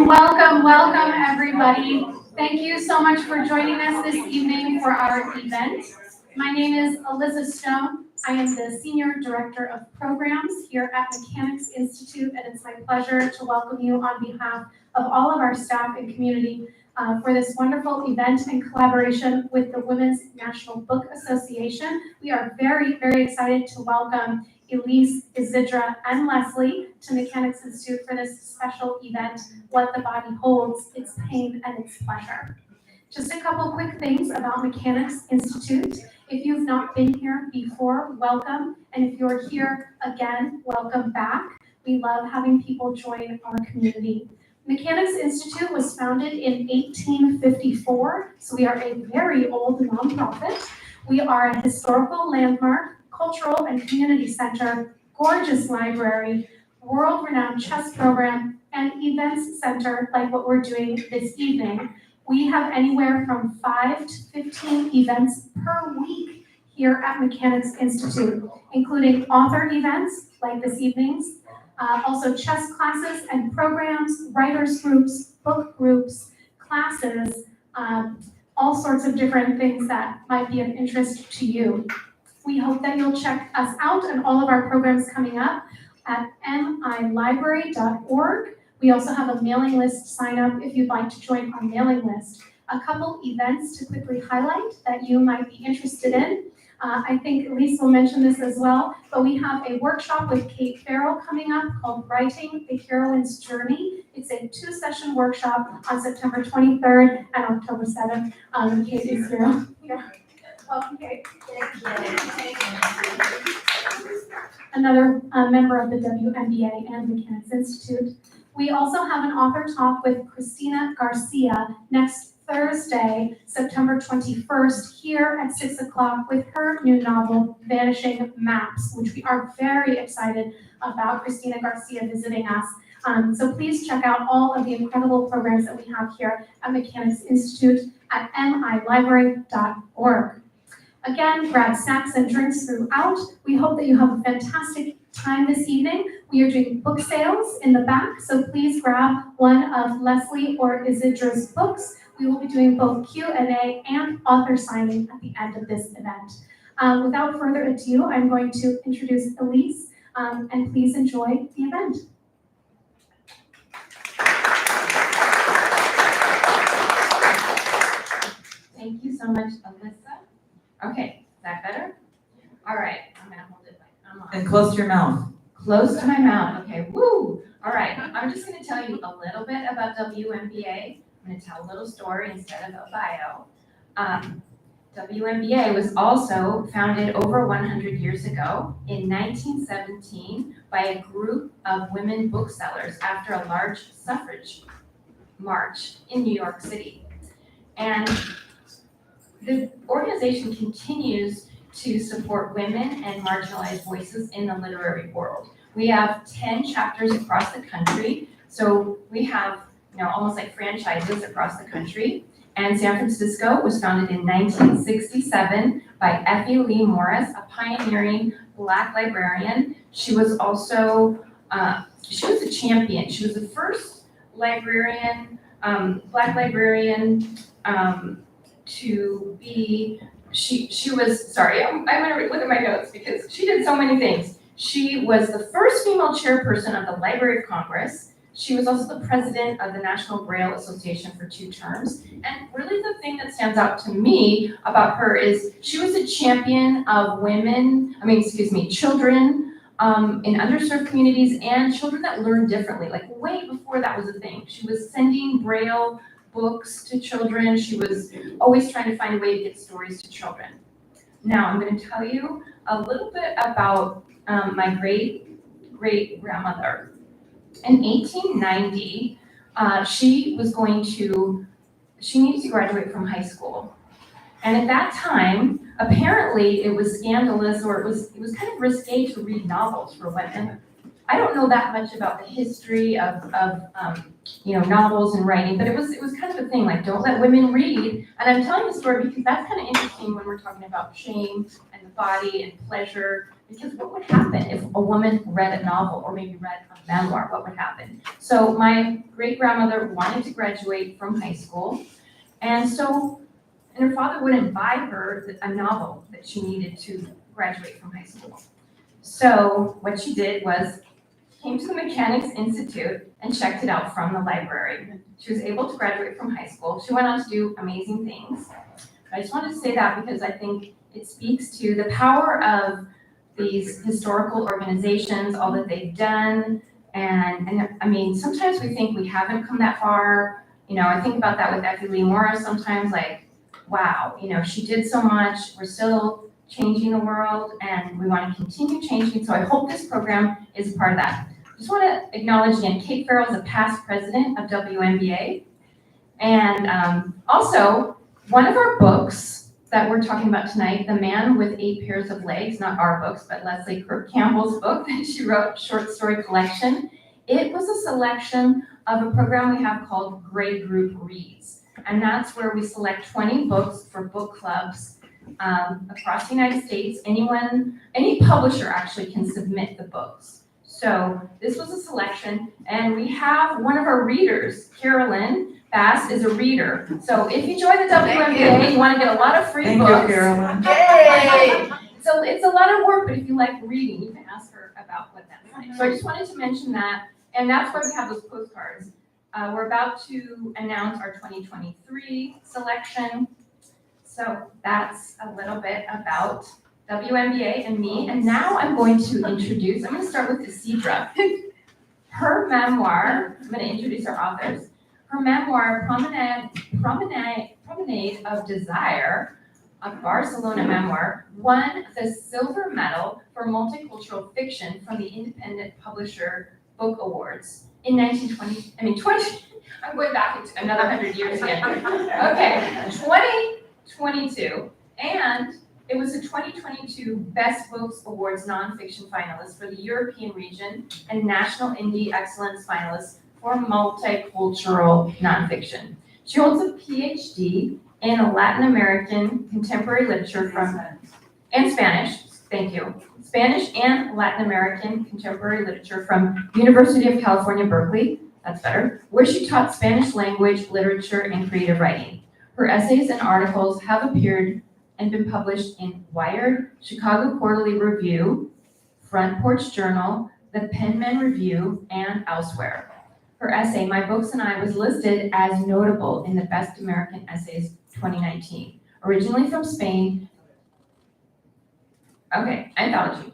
Welcome, everybody. Thank you so much for joining us this evening for our event. My name is Alyssa Stone. I am the Senior Director of Programs here at Mechanics Institute, and it's my pleasure to welcome you on behalf of all of our staff and community for this wonderful event in collaboration with the Women's National Book Association. We are very, very excited to welcome Elise, Isidra, and Leslie to Mechanics Institute for this special event, What the Body Holds, Its Pain and Its Pleasure. Just a couple quick things about Mechanics Institute. If you've not been here before, welcome. And if you're here again, welcome back. We love having people join our community. Mechanics Institute was founded in 1854, so we are a very old nonprofit. We are a historical landmark, cultural and community center, gorgeous library, world-renowned chess program, and events center like what we're doing this evening. We have anywhere from 5 to 15 events per week here at Mechanics Institute, including author events like this evening's, also chess classes and programs, writers groups, book groups, classes, all sorts of different things that might be of interest to you. We hope that you'll check us out and all of our programs coming up at milibrary.org. We also have a mailing list sign up if you'd like to join our mailing list. A couple events to quickly highlight that you might be interested in. I think Elise will mention this as well, but we have a workshop with Kate Farrell coming up called Writing the Heroine's Journey. It's a 2-session workshop on September 23rd and October 7th. Kate is here. Yeah. Welcome, Kate. Another member of the WNBA and Mechanics Institute. We also have an author talk with Christina Garcia next Thursday, September 21st, here at 6 o'clock with her new novel, Vanishing Maps, which we are very excited about Christina Garcia visiting us. So please check out all of the incredible programs that we have here at Mechanics Institute at milibrary.org. Again, grab snacks and drinks throughout. We hope that you have a fantastic time this evening. We are doing book sales in the back, so please grab one of Leslie or Isidra's books. We will be doing both Q&A and author signing at the end of this event. Without further ado, I'm going to introduce Elise, and please enjoy the event. Thank you so much, Alyssa. Okay, is that better? All right, I'm gonna hold it like I'm on. And close to your mouth. Close to my mouth, okay, woo! All right, I'm just gonna tell you a little bit about WNBA. I'm gonna tell a little story instead of a bio. WNBA was also founded over 100 years ago in 1917 by a group of women booksellers after a large suffrage march in New York City. And the organization continues to support women and marginalized voices in the literary world. We have 10 chapters across the country, so we have almost like franchises across the country. And San Francisco was founded in 1967 by Effie Lee Morris, a pioneering Black librarian. She was also, she was a champion. She was the first librarian, Black librarian to be, she was, sorry, I'm gonna look at my notes because she did so many things. She was the first female chairperson of the Library of Congress. She was also the president of the National Braille Association for 2 terms. And really the thing that stands out to me about her is she was a champion of children in underserved communities and children that learn differently, like way before that was a thing. She was sending Braille books to children. She was always trying to find a way to get stories to children. Now I'm going to tell you a little bit about my great-great-grandmother. In 1890, she needed to graduate from high school. And at that time, apparently it was scandalous, or it was kind of risque to read novels for women. I don't know that much about the history of novels and writing, but it was kind of a thing, like, don't let women read. And I'm telling the story because that's kind of interesting when we're talking about shame and the body and pleasure. Because what would happen if a woman read a novel or maybe read a memoir? What would happen? So my great-grandmother wanted to graduate from high school, and her father wouldn't buy her a novel that she needed to graduate from high school. So what she did was came to the Mechanics Institute and checked it out from the library. She was able to graduate from high school. She went on to do amazing things. I just wanted to say that because I think it speaks to the power of these historical organizations, all that they've done. And I mean, sometimes we think we haven't come that far. You know, I think about that with Effie Lee Morris sometimes, like, wow, you know, she did so much. We're still changing the world and we want to continue changing. So I hope this program is a part of that. I just want to acknowledge again, Kate Farrell is a past president of WMBA. And also, one of our books that we're talking about tonight, The Man with 8 Pairs of Legs, not our books, but Leslie Kirk Campbell's book that she wrote, short story collection. It was a selection of a program we have called Grade Group Reads. And that's where we select 20 books for book clubs across the United States. Any publisher actually can submit the books. So this was a selection, and we have one of our readers, Carolyn Bass, is a reader. So if you join the WMBA, you want to get a lot of free books. Thank you, Carolyn. Yay! So it's a lot of work, but if you like reading, you can ask her about what that's like. So I just wanted to mention that, and that's why we have those postcards. We're about to announce our 2023 selection. So that's a little bit about WMBA and me. And now I'm going to start with Isidra. Her memoir, I'm going to introduce our authors. Her memoir, Promenade of Desire, a Barcelona Memoir, won the silver medal for multicultural fiction from the Independent Publisher Book Awards in 2020. I'm going back into another 100 years again. Okay, 2022, and it was the 2022 Best Books Awards nonfiction finalist for the European region and National Indie Excellence finalist for multicultural nonfiction. She holds a PhD in Latin American contemporary literature and Spanish, thank you, Spanish and Latin American contemporary literature from University of California, Berkeley, that's better, where she taught Spanish language, literature, and creative writing. Her essays and articles have appeared and been published in Wired, Chicago Quarterly Review, Front Porch Journal, the Penman Review, and elsewhere. Her essay, My Books and I, was listed as notable in the Best American Essays 2019. Originally from Spain, anthology.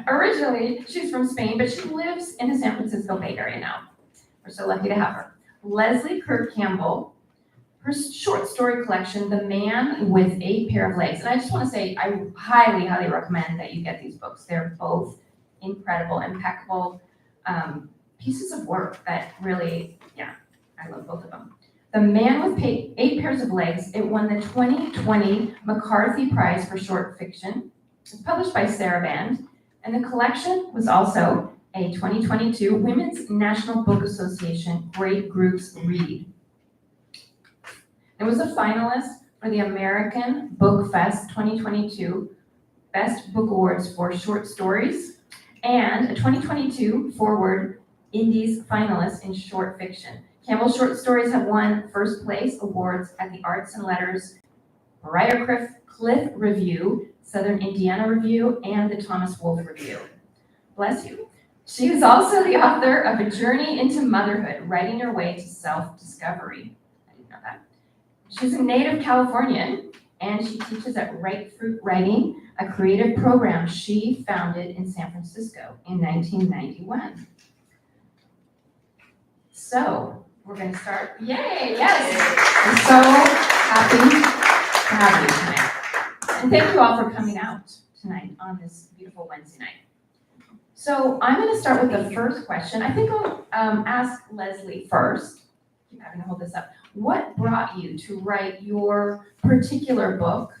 Originally, she's from Spain, but she lives in the San Francisco Bay Area now. We're so lucky to have her. Leslie Kirk Campbell, her short story collection, The Man with 8 Pair of Legs. And I just want to say, I highly, highly recommend that you get these books. They're both incredible, impeccable pieces of work that really, I love both of them. The Man with 8 Pairs of Legs, it won the 2020 McCarthy Prize for Short Fiction. It's published by Sarah Band, and the collection was also a 2022 Women's National Book Association Great Groups Read. It was a finalist for the American Book Fest 2022 Best Book Awards for Short Stories, and a 2022 Forward Indies finalist in short fiction. Campbell's short stories have won first place awards at the Arts and Letters Briarcliff Review, Southern Indiana Review, and the Thomas Wolfe Review. Bless you. She is also the author of A Journey into Motherhood, Writing Your Way to Self-Discovery. I didn't know that. She's a native Californian, and she teaches at Right Fruit Writing, a creative program she founded in San Francisco in 1991. So we're going to start. Yay, yes. I'm so happy to have you tonight. And thank you all for coming out tonight on this beautiful Wednesday night. So I'm going to start with the first question. I think I'll ask Leslie first. Keep having to hold this up. What brought you to write your particular book,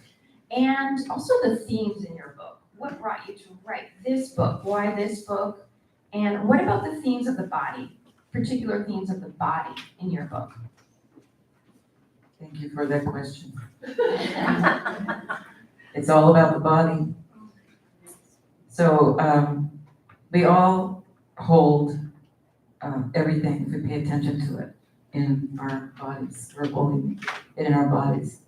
and also the themes in your book? What brought you to write this book? Why this book? And what about the themes of the body? Particular themes of the body in your book? Thank you for that question. It's all about the body. So we all hold everything if we pay attention to it in our bodies. We're holding it in our bodies.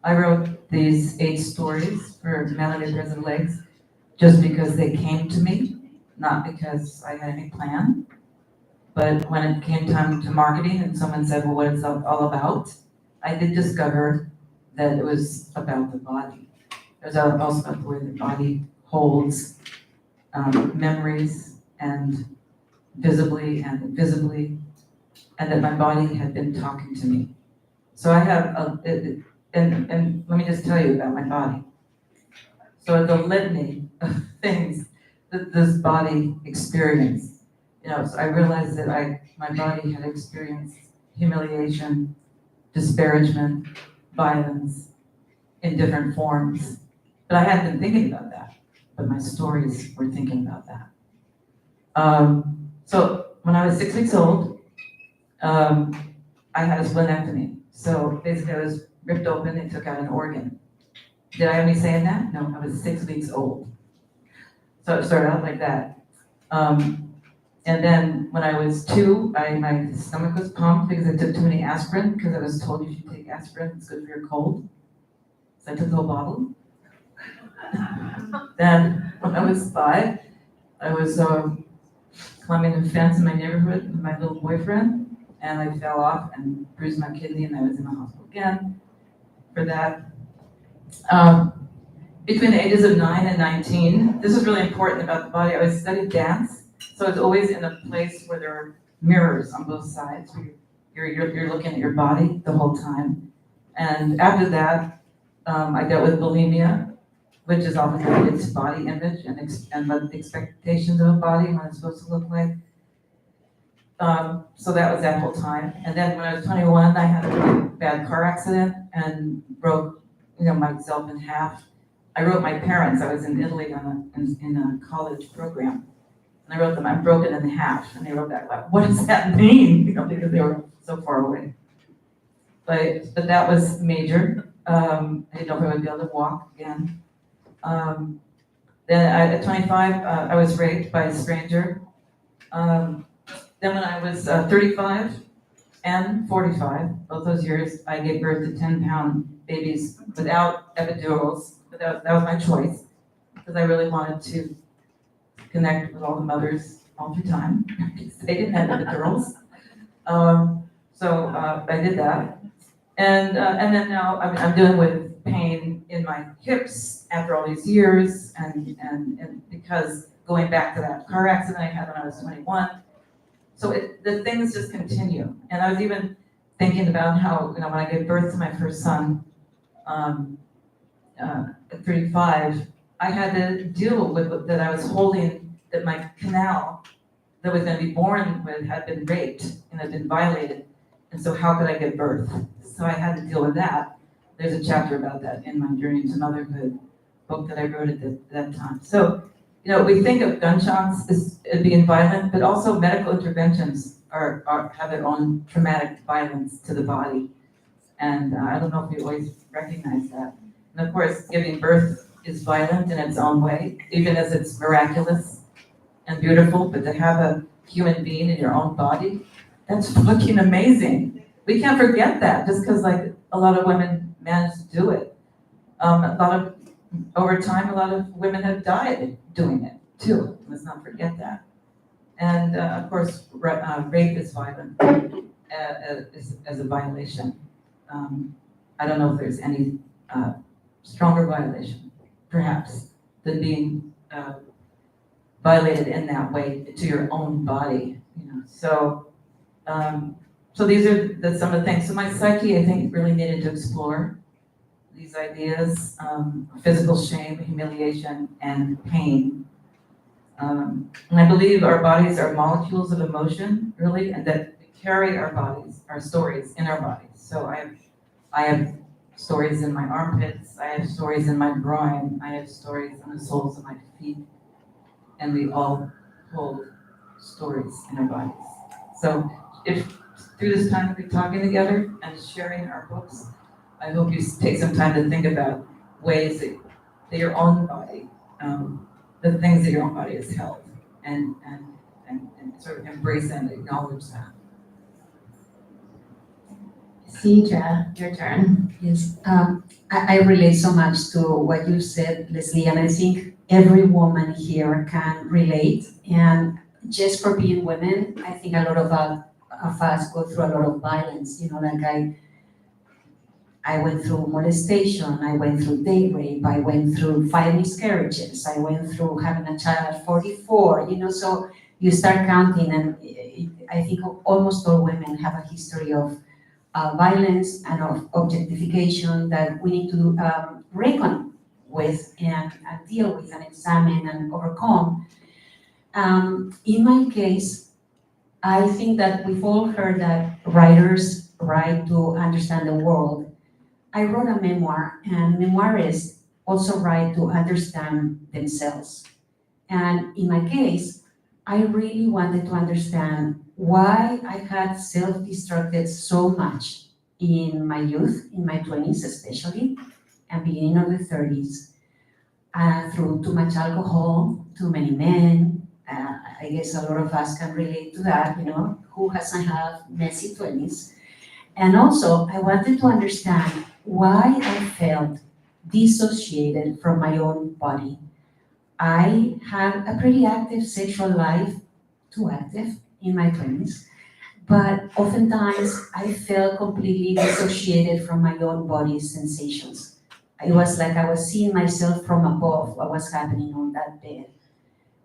I wrote these 8 stories for Melody Prison Legs just because they came to me, not because I had any plan. But when it came time to marketing and someone said, well, what is it all about? I did discover that it was about the body. It was also about the way the body holds memories and visibly and invisibly, and that my body had been talking to me. So I have and let me just tell you about my body. So the litany of things that this body experienced, so I realized that my body had experienced humiliation, disparagement, violence in different forms. But I hadn't been thinking about that, but my stories were thinking about that. So when I was 6 weeks old, I had a splenectomy. So basically I was ripped open, they took out an organ. Did I have any say in that? No, I was 6 weeks old. So it started out like that. And then when I was 2, my stomach was pumped because I took too many aspirin, because I was told you should take aspirin, it's good for your cold. So I took the whole bottle. Then when I was 5, I was climbing a fence in my neighborhood with my little boyfriend, and I fell off and bruised my kidney, and I was in the hospital again for that. Between the ages of 9 and 19, this is really important about the body. I always studied dance, so I was always in a place where there are mirrors on both sides. Where you're looking at your body the whole time. And after that, I dealt with bulimia, which is often related to body image and what the expectations of a body and what it's supposed to look like. So that was that whole time. And then when I was 21, I had a really bad car accident and broke, myself in half. I wrote my parents. I was in Italy in a college program, and I wrote them, I'm broken in half, and they wrote back, like, what does that mean? Because they were so far away. But that was major. I didn't know if I would be able to walk again. Then at 25, I was raped by a stranger. Then when I was 35 and 45, both those years, I gave birth to 10-pound babies without epidurals. But that was my choice, because I really wanted to connect with all the mothers all through time, because they didn't have epidurals. So I did that. And then now I'm dealing with pain in my hips after all these years, and because going back to that car accident I had when I was 21. So the things just continue. And I was even thinking about how, when I gave birth to my first son at 35, I had to deal with that I was holding, that my canal that was going to be born with had been raped and had been violated. And so how could I give birth? So I had to deal with that. There's a chapter about that in my Journey to Motherhood book that I wrote at that time. So, we think of gunshots as being violent, but also medical interventions have their own traumatic violence to the body. And I don't know if we always recognize that. And of course, giving birth is violent in its own way, even as it's miraculous and beautiful, but to have a human being in your own body, that's fucking amazing. We can't forget that, just because a lot of women manage to do it. Over time, a lot of women have died doing it too. Let's not forget that. And of course, rape is violent as a violation. I don't know if there's any stronger violation, perhaps, than being violated in that way to your own body. So these are some of the things. So my psyche, I think, really needed to explore these ideas, physical shame, humiliation, and pain. And I believe our bodies are molecules of emotion, really, and that we carry our bodies, our stories in our bodies. So I have stories in my armpits, I have stories in my groin, I have stories on the soles of my feet, and we all hold stories in our bodies. So if through this time we're talking together and sharing our books, I hope you take some time to think about ways that your own body the things that your own body has held, and sort of embrace and acknowledge that. Isidra, your turn. Yes, I relate so much to what you said, Leslie, and I think every woman here can relate. And just for being women, I think a lot of us go through a lot of violence. You know, like I went through molestation, I went through date rape, I went through 5 miscarriages, I went through having a child at 44. You know, so you start counting, and I think almost all women have a history of violence and of objectification that we need to reckon with and deal with and examine and overcome. In my case, I think that we've all heard that writers write to understand the world. I wrote a memoir, and memoirists also write to understand themselves. And in my case, I really wanted to understand why I had self-destructed so much in my youth, in my 20s especially, and beginning of the 30s, through too much alcohol, too many men. I guess a lot of us can relate to that, you know, who hasn't had messy 20s? And also, I wanted to understand why I felt dissociated from my own body. I had a pretty active sexual life, too active in my 20s, but oftentimes I felt completely dissociated from my own body's sensations. It was like I was seeing myself from above, what was happening on that bed.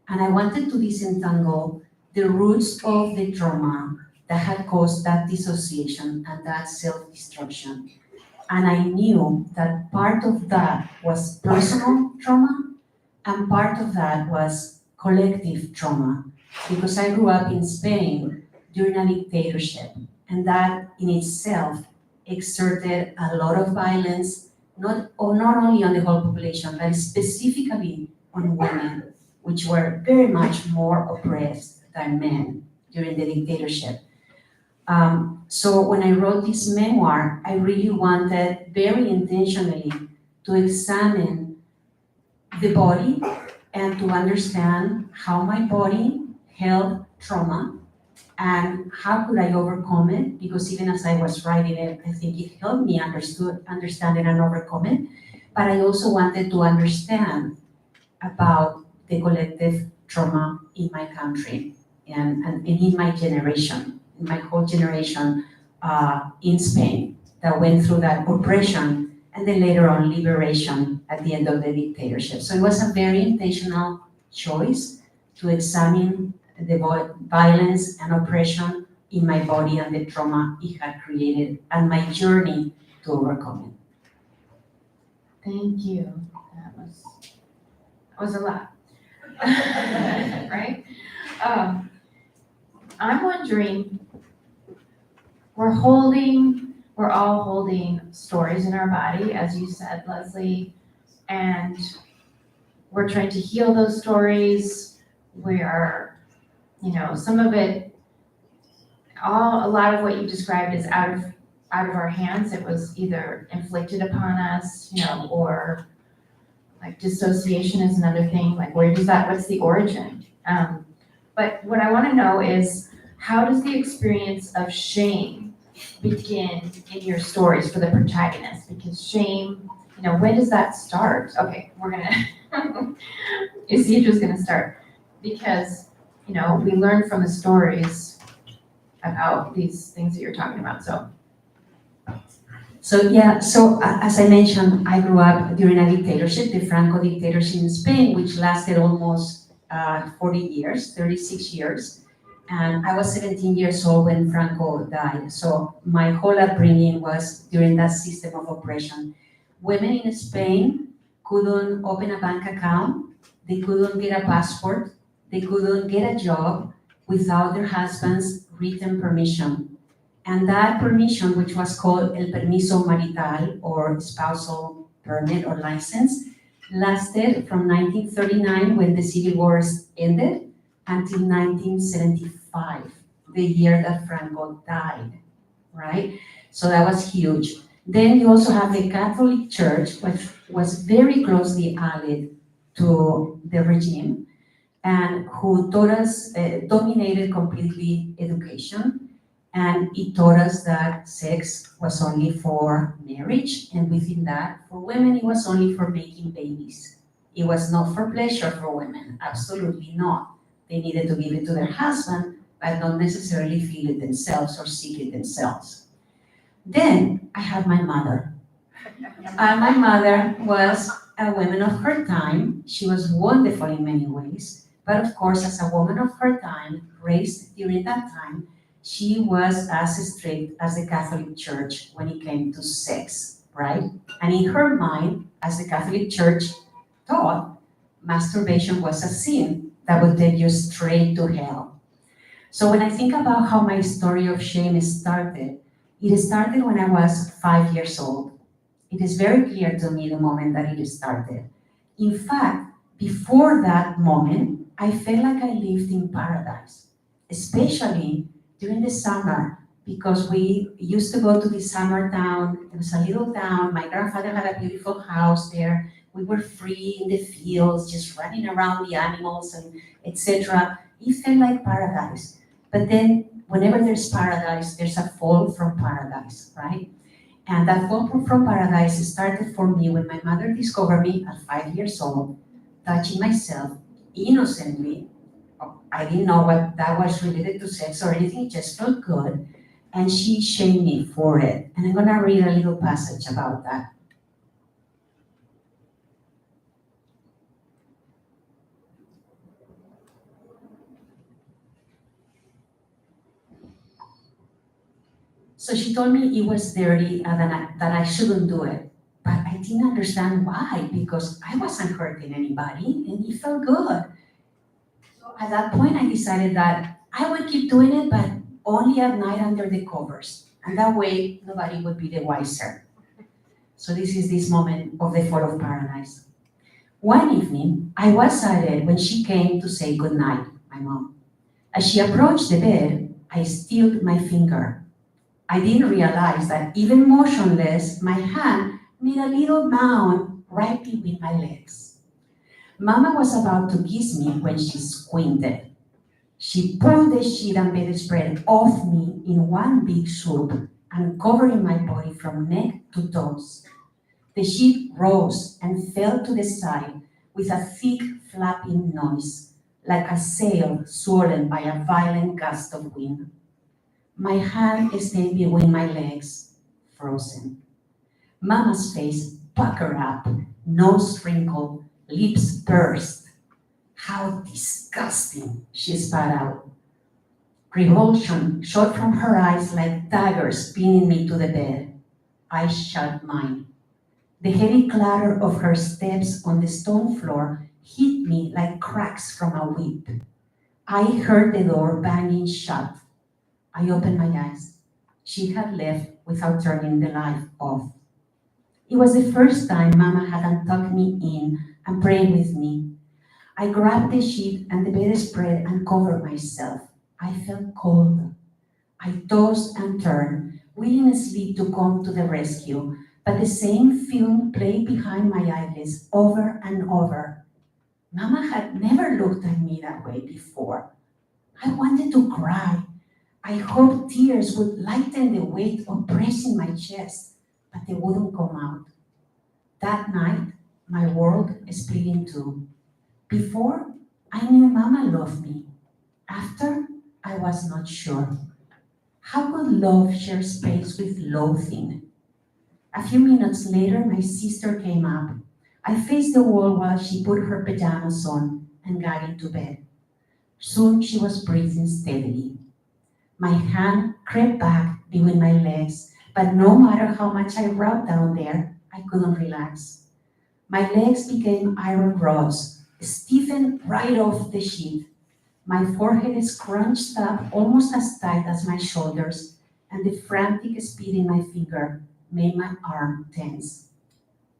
And I wanted to disentangle the roots of the trauma that had caused that dissociation and that self-destruction. And I knew that part of that was personal trauma, and part of that was collective trauma, because I grew up in Spain during a dictatorship, and that in itself exerted a lot of violence, not only on the whole population, but specifically on women, which were very much more oppressed than men during the dictatorship. So when I wrote this memoir, I really wanted very intentionally to examine the body and to understand how my body held trauma and how could I overcome it, because even as I was writing it, I think it helped me understand it and overcome it. But I also wanted to understand about the collective trauma in my country and in my generation, in my whole generation in Spain that went through that oppression and then later on liberation at the end of the dictatorship. So it was a very intentional choice to examine the violence and oppression in my body and the trauma it had created and my journey to overcome it. Thank you. That was a lot. Right? I'm wondering, we're all holding stories in our body, as you said, Leslie, and we're trying to heal those stories. We are, some of it, a lot of what you described is out of our hands. It was either inflicted upon us, or like dissociation is another thing. Like, what's the origin? But what I want to know is, how does the experience of shame begin in your stories for the protagonist? Because shame, when does that start? Okay, Isidra's gonna start. Because, we learn from the stories about these things that you're talking about, so. So as I mentioned, I grew up during a dictatorship, the Franco dictatorship in Spain, which lasted almost 40 years, 36 years. And I was 17 years old when Franco died. So my whole upbringing was during that system of oppression. Women in Spain couldn't open a bank account, they couldn't get a passport, they couldn't get a job without their husband's written permission. And that permission, which was called el permiso marital, or spousal permit or license, lasted from 1939, when the civil wars ended, until 1975, the year that Franco died, right? So that was huge. Then you also have the Catholic Church, which was very closely allied to the regime and who taught us, dominated completely education. And it taught us that sex was only for marriage, and within that, for women, it was only for making babies. It was not for pleasure for women, absolutely not. They needed to give it to their husband, but not necessarily feel it themselves or seek it themselves. Then I had my mother. And my mother was a woman of her time. She was wonderful in many ways, but of course, as a woman of her time, raised during that time, she was as strict as the Catholic Church when it came to sex, right? And in her mind, as the Catholic Church taught, masturbation was a sin that would take you straight to hell. So when I think about how my story of shame started, it started when I was 5 years old. It is very clear to me the moment that it started. In fact, before that moment, I felt like I lived in paradise, especially during the summer, because we used to go to the summer town. It was a little town. My grandfather had a beautiful house there. We were free in the fields, just running around the animals and etc. It felt like paradise. But then, whenever there's paradise, there's a fall from paradise, right? And that fall from paradise started for me when my mother discovered me at 5 years old, touching myself innocently. I didn't know what that was related to sex or anything, it just felt good. And she shamed me for it. And I'm gonna read a little passage about that. So she told me it was dirty and that I shouldn't do it. But I didn't understand why, because I wasn't hurting anybody and it felt good. So at that point, I decided that I would keep doing it, but only at night under the covers. And that way, nobody would be the wiser. So this is this moment of the fall of paradise. One evening, I was silent when she came to say goodnight, my mom. As she approached the bed, I stilled my finger. I didn't realize that even motionless, my hand made a little mound right between my legs. Mama was about to kiss me when she squinted. She pulled the sheet and bedspread off me in one big swoop, uncovering my body from neck to toes. The sheet rose and fell to the side with a thick flapping noise, like a sail swollen by a violent gust of wind. My hand stayed between my legs, frozen. Mama's face puckered up, nose wrinkled, lips pursed. How disgusting, she spat out. Revulsion shot from her eyes like daggers pinning me to the bed. I shut mine. The heavy clatter of her steps on the stone floor hit me like cracks from a whip. I heard the door banging shut. I opened my eyes. She had left without turning the light off. It was the first time Mama had tucked me in and prayed with me. I grabbed the sheet and the bedspread and covered myself. I felt cold. I tossed and turned, willing sleep to come to the rescue, but the same film played behind my eyelids over and over. Mama had never looked at me that way before. I wanted to cry. I hoped tears would lighten the weight oppressing my chest, but they wouldn't come out. That night, my world split in two. Before, I knew Mama loved me. After, I was not sure. How could love share space with loathing? A few minutes later, my sister came up. I faced the wall while she put her pajamas on and got into bed. Soon she was breathing steadily. My hand crept back between my legs, but no matter how much I rubbed down there, I couldn't relax. My legs became iron rods, stiffened right off the sheet. My forehead scrunched up almost as tight as my shoulders, and the frantic speed in my finger made my arm tense.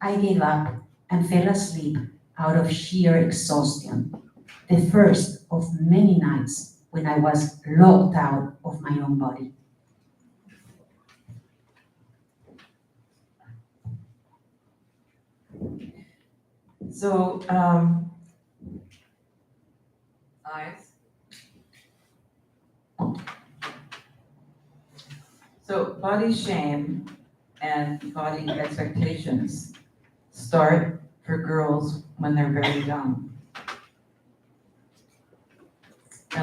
I gave up and fell asleep out of sheer exhaustion, the first of many nights when I was locked out of my own body. So So body shame and body expectations start for girls when they're very young.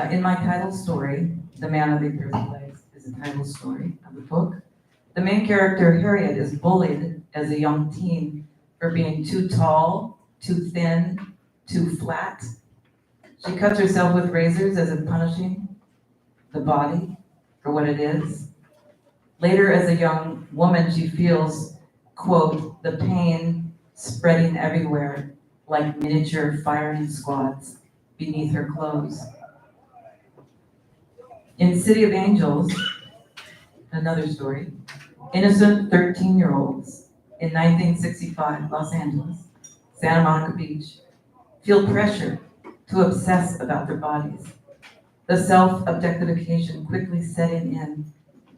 In my title story, The Man of the Earth Legs is the title story of the book. The main character, Harriet, is bullied as a young teen for being too tall, too thin, too flat. She cuts herself with razors as if punishing the body for what it is. Later, as a young woman, she feels, quote, the pain spreading everywhere like miniature firing squads beneath her clothes. In City of Angels, another story, innocent 13-year-olds in 1965 Los Angeles, Santa Monica Beach, feel pressure to obsess about their bodies. The self-objectification quickly setting in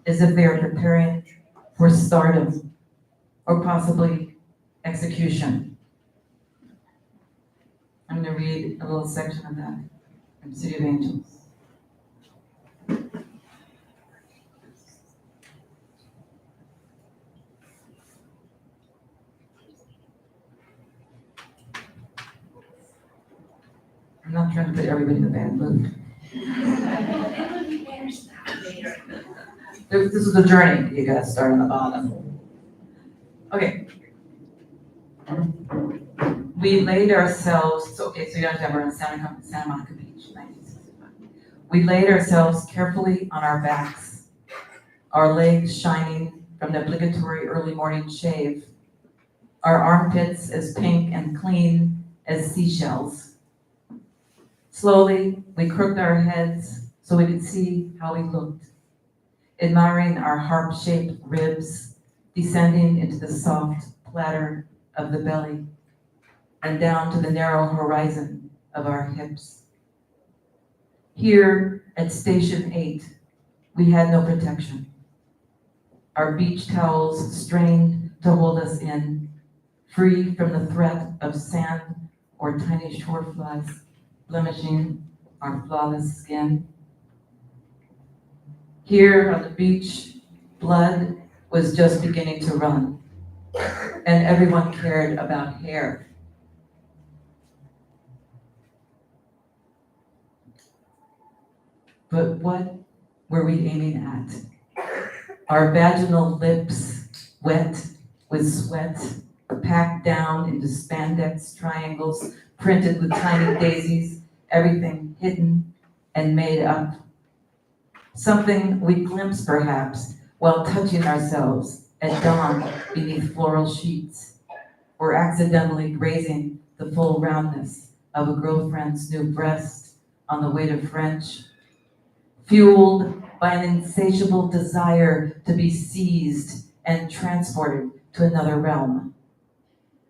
as if they are preparing for stardom or possibly execution. I'm going to read a little section of that from City of Angels. I'm not trying to put everybody in a bad mood. This is a journey. You gotta start on the bottom. Okay. We laid ourselves, so you understand we're in Santa Monica Beach, 1965. We laid ourselves carefully on our backs, our legs shining from the obligatory early morning shave, our armpits as pink and clean as seashells. Slowly, we crooked our heads so we could see how we looked, admiring our harp-shaped ribs descending into the soft platter of the belly and down to the narrow horizon of our hips. Here at Station 8, we had no protection. Our beach towels strained to hold us in, free from the threat of sand or tiny shore flies blemishing our flawless skin. Here on the beach, blood was just beginning to run, and everyone cared about hair. But what were we aiming at? Our vaginal lips, wet with sweat, packed down into spandex triangles, printed with tiny daisies, everything hidden and made up. Something we glimpsed perhaps while touching ourselves at dawn beneath floral sheets, or accidentally grazing the full roundness of a girlfriend's new breast on the way to French, fueled by an insatiable desire to be seized and transported to another realm,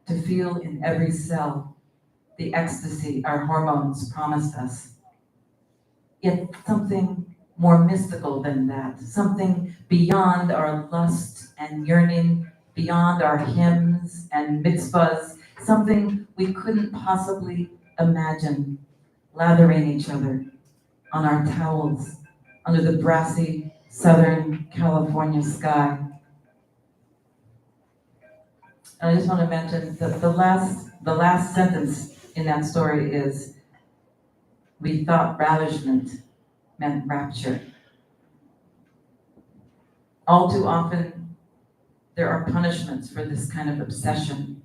to feel in every cell the ecstasy our hormones promised us. Yet something more mystical than that, something beyond our lust and yearning, beyond our hymns and mitzvahs, something we couldn't possibly imagine, lathering each other on our towels under the brassy Southern California sky. And I just want to mention that the last sentence in that story is, we thought ravishment meant rapture. All too often, there are punishments for this kind of obsession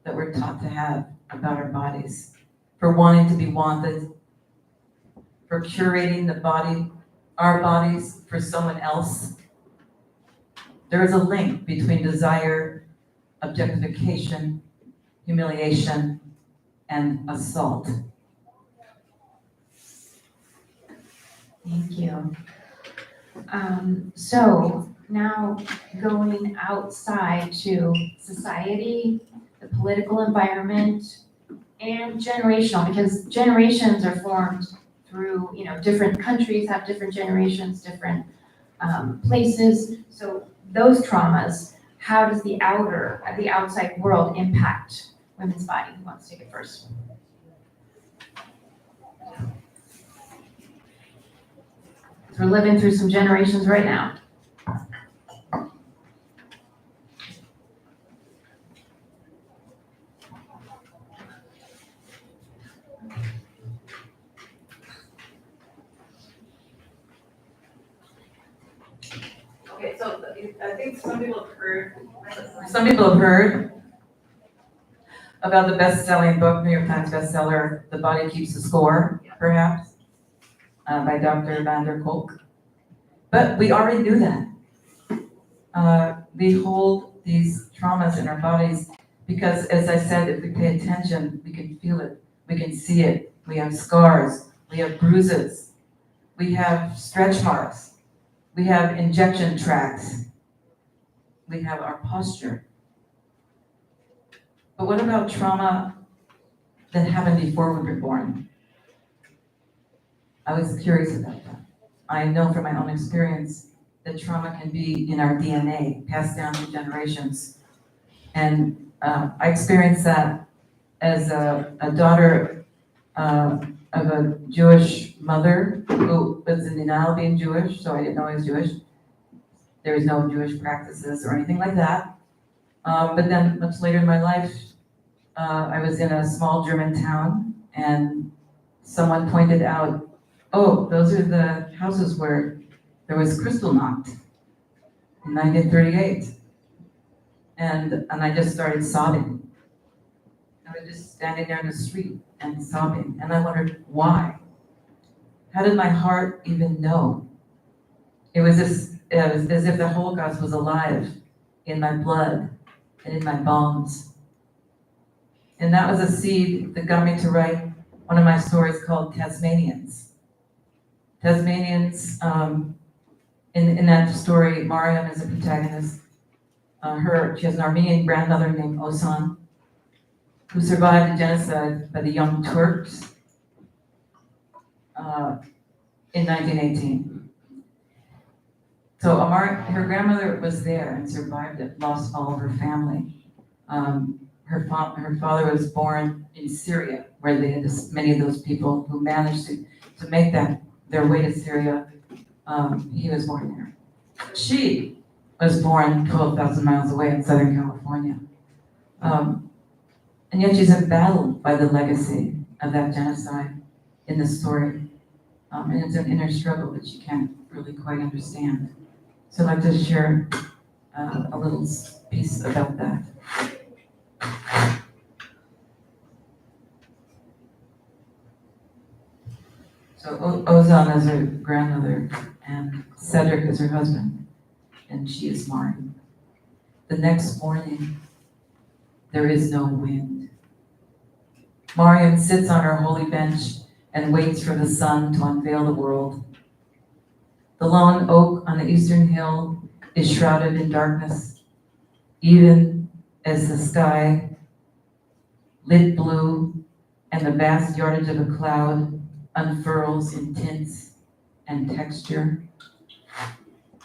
that we're taught to have about our bodies, for wanting to be wanted, for curating our bodies for someone else. There is a link between desire, objectification, humiliation, and assault. Thank you. So now going outside to society, the political environment, and generational, because generations are formed through, different countries have different generations, different places. So those traumas, how does the outside world impact women's body? Who wants to take it first? We're living through some generations right now. Okay, so I think some people have heard. Some people have heard about the best-selling book, New York Times bestseller, The Body Keeps the Score, perhaps, by Dr. van der Kolk. But we already knew that. We hold these traumas in our bodies because, as I said, if we pay attention, we can feel it, we can see it. We have scars, we have bruises, we have stretch marks, we have injection tracks, we have our posture. But what about trauma that happened before we were born? I was curious about that. I know from my own experience that trauma can be in our DNA, passed down through generations. And I experienced that as a daughter of a Jewish mother who was in denial of being Jewish, so I didn't know I was Jewish. There was no Jewish practices or anything like that. But then much later in my life, I was in a small German town and someone pointed out, oh, those are the houses where there was Kristallnacht in 1938. And I just started sobbing. I was just standing there in the street and sobbing. And I wondered why. How did my heart even know? It was as if the Holocaust was alive in my blood and in my bones. And that was a seed that got me to write one of my stories called Tasmanians. Tasmanians, in that story, Mariam is a protagonist. She has an Armenian grandmother named Osan, who survived the genocide by the Young Turks in 1918. So her grandmother was there and survived it, lost all of her family. Her father was born in Syria, where they had many of those people who managed to make their way to Syria. He was born there. She was born 12,000 miles away in Southern California. And yet she's embattled by the legacy of that genocide in the story. And it's an inner struggle that she can't really quite understand. So I'd like to share a little piece about that. So Ozan is her grandmother, and Cedric is her husband, and she is Mariam. The next morning, there is no wind. Mariam sits on her holy bench and waits for the sun to unveil the world. The lone oak on the eastern hill is shrouded in darkness, even as the sky, lit blue, and the vast yardage of a cloud unfurls in tints and texture.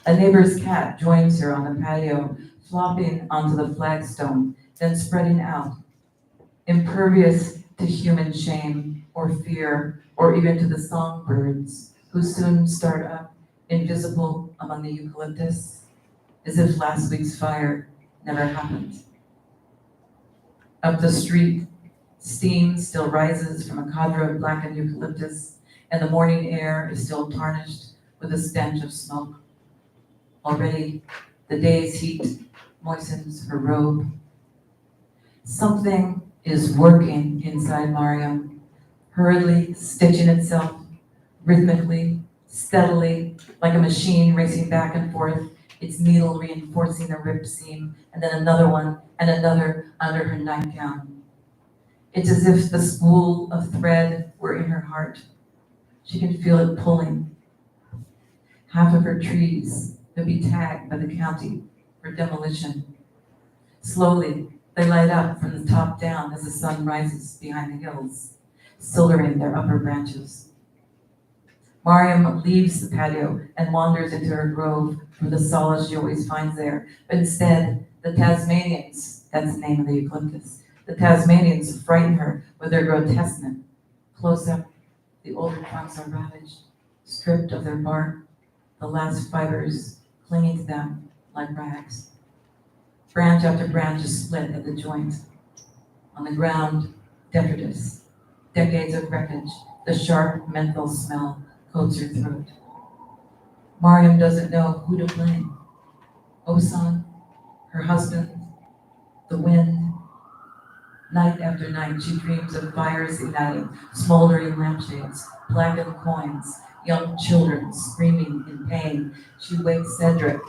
A neighbor's cat joins her on the patio, flopping onto the flagstone, then spreading out, impervious to human shame or fear, or even to the songbirds who soon start up, invisible among the eucalyptus, as if last week's fire never happened. Up the street, steam still rises from a cadre of blackened eucalyptus, and the morning air is still tarnished with a stench of smoke. Already, the day's heat moistens her robe. Something is working inside Mariam, hurriedly stitching itself, rhythmically, steadily, like a machine racing back and forth, its needle reinforcing a ripped seam, and then another one and another under her nightgown. It's as if the spool of thread were in her heart. She can feel it pulling. Half of her trees will be tagged by the county for demolition. Slowly, they light up from the top down as the sun rises behind the hills, silvering their upper branches. Mariam leaves the patio and wanders into her grove for the solace she always finds there. But instead, the Tasmanians, that's the name of the eucalyptus, the Tasmanians frighten her with their grotesqueness. Close up, the older trunks are ravaged, stripped of their bark, the last fibers clinging to them like rags. Branch after branch is split at the joint. On the ground, detritus, decades of wreckage, the sharp menthol smell coats her throat. Mariam doesn't know who to blame. Osan, her husband, the wind. Night after night, she dreams of fires igniting, smoldering lampshades, blackened coins, young children screaming in pain. She wakes Cedric,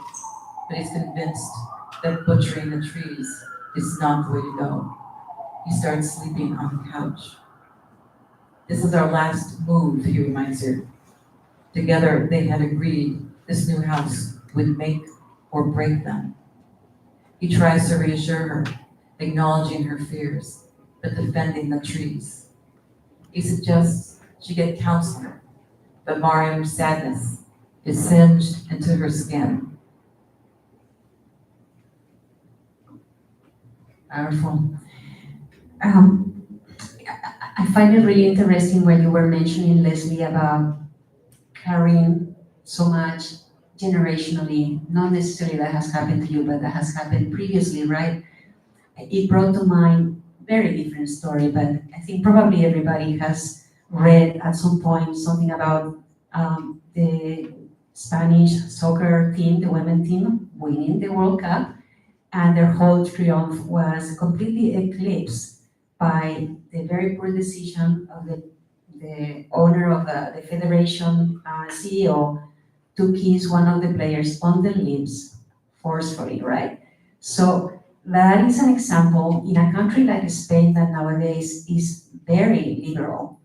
but he's convinced that butchering the trees is not the way to go. He starts sleeping on the couch. This is our last move, he reminds her. Together, they had agreed this new house would make or break them. He tries to reassure her, acknowledging her fears, but defending the trees. He suggests she get counseling, but Mariam's sadness is singed into her skin. Powerful. I find it really interesting when you were mentioning, Leslie, about carrying so much generationally, not necessarily that has happened to you, but that has happened previously, right? It brought to mind very different story, but I think probably everybody has read at some point something about the Spanish soccer team, the women team, winning the World Cup, and their whole triumph was completely eclipsed by the very poor decision of the owner of the federation, CEO, to kiss one of the players on the lips forcefully, right? So that is an example in a country like Spain that nowadays is very liberal,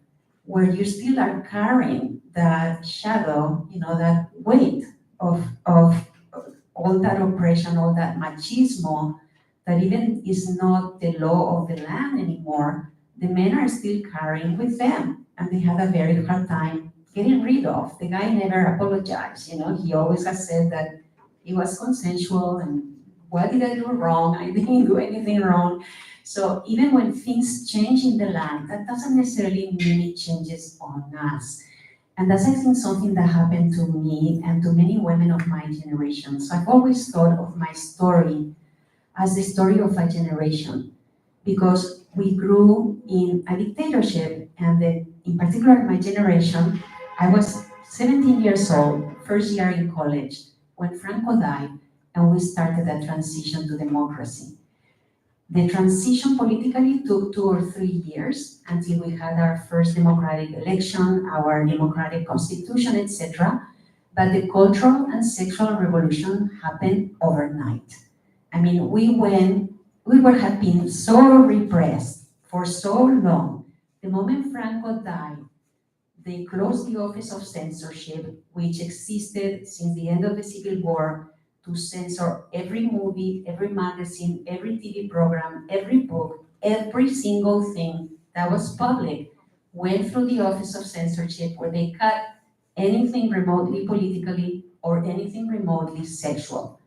where you still are carrying that shadow, that weight of all that oppression, all that machismo, that even is not the law of the land anymore, the men are still carrying with them. And they had a very hard time getting rid of. The guy never apologized, he always has said that it was consensual and what did I do wrong? I didn't do anything wrong. So even when things change in the land, that doesn't necessarily mean it changes on us. And that's, I think, something that happened to me and to many women of my generation. So I've always thought of my story as the story of a generation, because we grew in a dictatorship, and in particular my generation, I was 17 years old, first year in college, when Franco died, and we started a transition to democracy. The transition politically took 2 or 3 years until we had our first democratic election, our democratic constitution, etc. But the cultural and sexual revolution happened overnight. I mean, we had been so repressed for so long. The moment Franco died, they closed the Office of Censorship, which existed since the end of the Civil War, to censor every movie, every magazine, every TV program, every book, every single thing that was public went through the Office of Censorship, where they cut anything remotely politically or anything remotely sexual.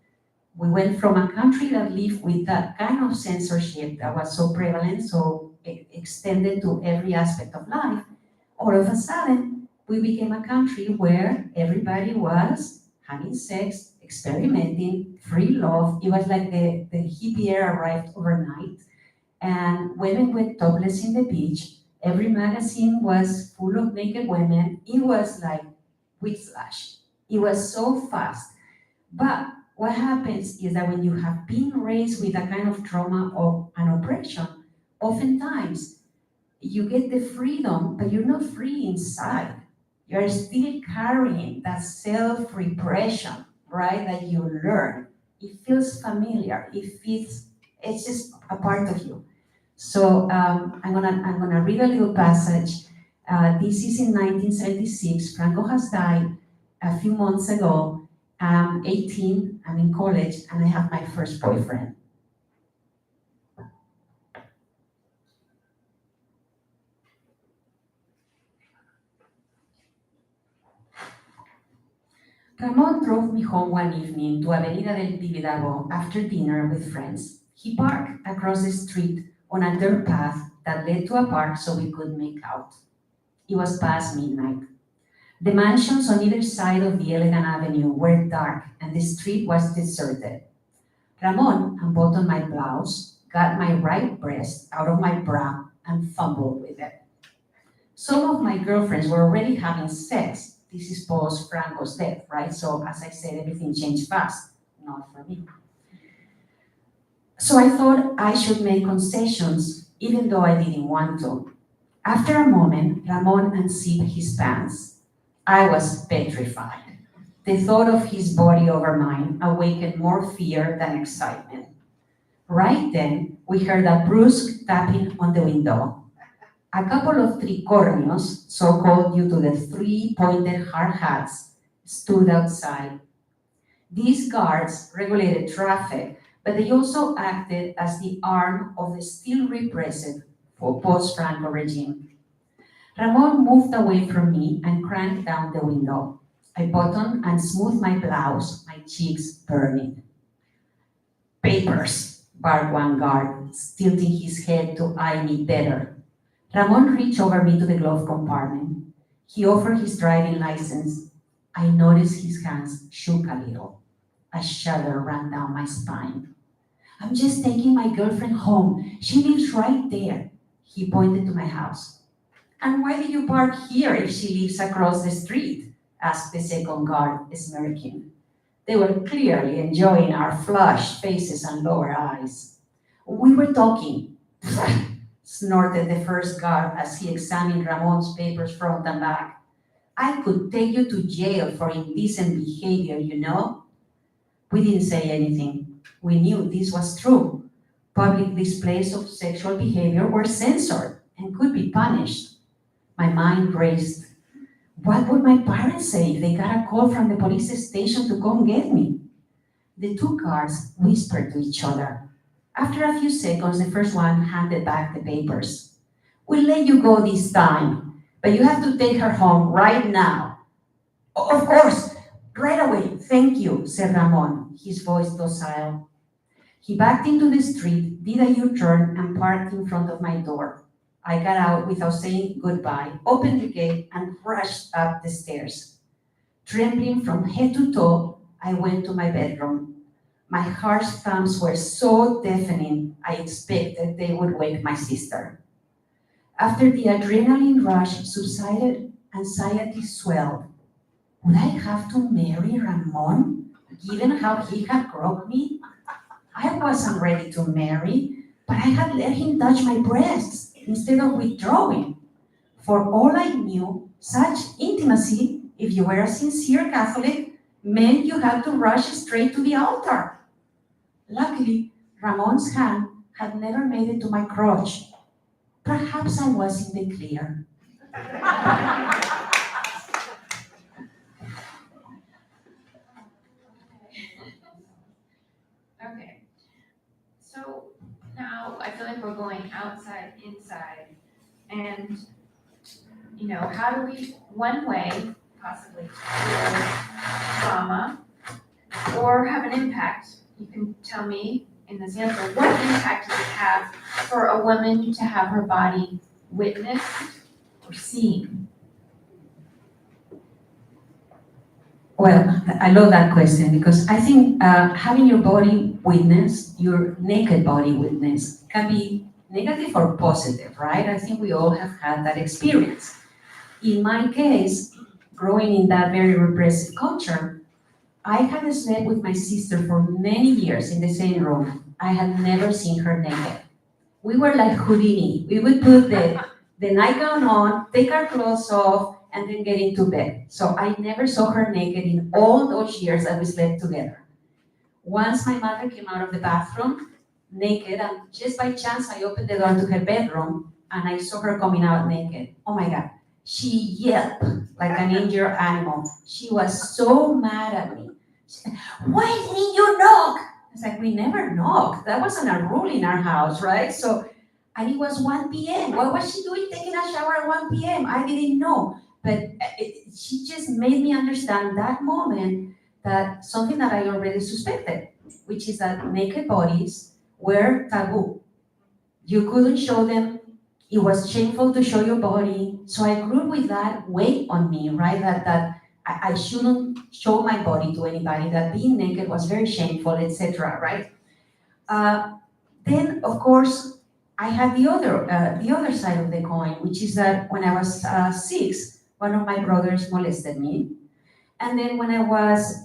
We went from a country that lived with that kind of censorship that was so prevalent, so extended to every aspect of life. All of a sudden, we became a country where everybody was having sex, experimenting, free love. It was like the hippie era arrived overnight. And women went topless in the beach. Every magazine was full of naked women. It was like whiplash. It was so fast. But what happens is that when you have been raised with a kind of trauma of an oppression, oftentimes you get the freedom, but you're not free inside. You're still carrying that self-repression, right, that you learn. It feels familiar. It's just a part of you. So I'm gonna read a little passage. This is in 1976. Franco has died a few months ago. I'm 18, I'm in college, and I have my first boyfriend. Ramon drove me home one evening to Avenida del Tibidabo after dinner with friends. He parked across the street on a dirt path that led to a park so we could make out. It was past midnight. The mansions on either side of the elegant avenue were dark and the street was deserted. Ramon unbuttoned my blouse, got my right breast out of my bra, and fumbled with it. Some of my girlfriends were already having sex. This is post Franco's death, right? So as I said, everything changed fast. not for me. So I thought I should make concessions, even though I didn't want to. After a moment, Ramon unzipped his pants. I was petrified. The thought of his body over mine awakened more fear than excitement. Right then, we heard a brusque tapping on the window. A couple of tricornios, so called due to the three-pointed hard hats, stood outside. These guards regulated traffic, but they also acted as the arm of the still repressive post-Franco regime. Ramon moved away from me and cranked down the window. I buttoned and smoothed my blouse, my cheeks burning. Papers, barked one guard, tilting his head to eye me better. Ramon reached over me to the glove compartment. He offered his driving license. I noticed his hands shook a little. A shudder ran down my spine. I'm just taking my girlfriend home. She lives right there. He pointed to my house. And why did you park here if she lives across the street? Asked the second guard, smirking. They were clearly enjoying our flushed faces and lower eyes. We were talking, snorted the first guard as he examined Ramon's papers front and back. I could take you to jail for indecent behavior, you know? We didn't say anything. We knew this was true. Public displays of sexual behavior were censored and could be punished. My mind raced. What would my parents say if they got a call from the police station to come get me? The two guards whispered to each other. After a few seconds, the first one handed back the papers. We'll let you go this time, but you have to take her home right now. Of course, right away, thank you, said Ramon, his voice docile. He backed into the street, did a U-turn, and parked in front of my door. I got out without saying goodbye, opened the gate, and rushed up the stairs. Trembling from head to toe, I went to my bedroom. My harsh thumbs were so deafening, I expected they would wake my sister. After the adrenaline rush subsided, anxiety swelled. Would I have to marry Ramon, given how he had groped me? I wasn't ready to marry, but I had let him touch my breasts instead of withdrawing. For all I knew, such intimacy, if you were a sincere Catholic, meant you had to rush straight to the altar. Luckily, Ramon's hand had never made it to my crotch. Perhaps I was in the clear. Okay, so now I feel like we're going outside, inside, and, you know, how do we, one way, possibly, cure trauma or have an impact? You can tell me in this answer, what impact does it have for a woman to have her body witnessed or seen? Well, I love that question because I think having your body witnessed, your naked body witnessed, can be negative or positive, right? I think we all have had that experience. In my case, growing in that very repressive culture, I had slept with my sister for many years in the same room. I had never seen her naked. We were like Houdini. We would put the nightgown on, take our clothes off, and then get into bed. So I never saw her naked in all those years that we slept together. Once my mother came out of the bathroom, naked, and just by chance I opened the door to her bedroom, and I saw her coming out naked. Oh my God. She yelped like an injured animal. She was so mad at me. She said, why didn't you knock? I was like, we never knocked. That wasn't a rule in our house, right? So, and it was 1 p.m. What was she doing taking a shower at 1 p.m.? I didn't know. But she just made me understand that moment that something that I already suspected, which is that naked bodies were taboo. You couldn't show them. It was shameful to show your body. So I grew with that weight on me, right? That I shouldn't show my body to anybody, that being naked was very shameful, etc., right? Then, of course, I had the other side of the coin, which is that when I was 6, one of my brothers molested me. And then when I was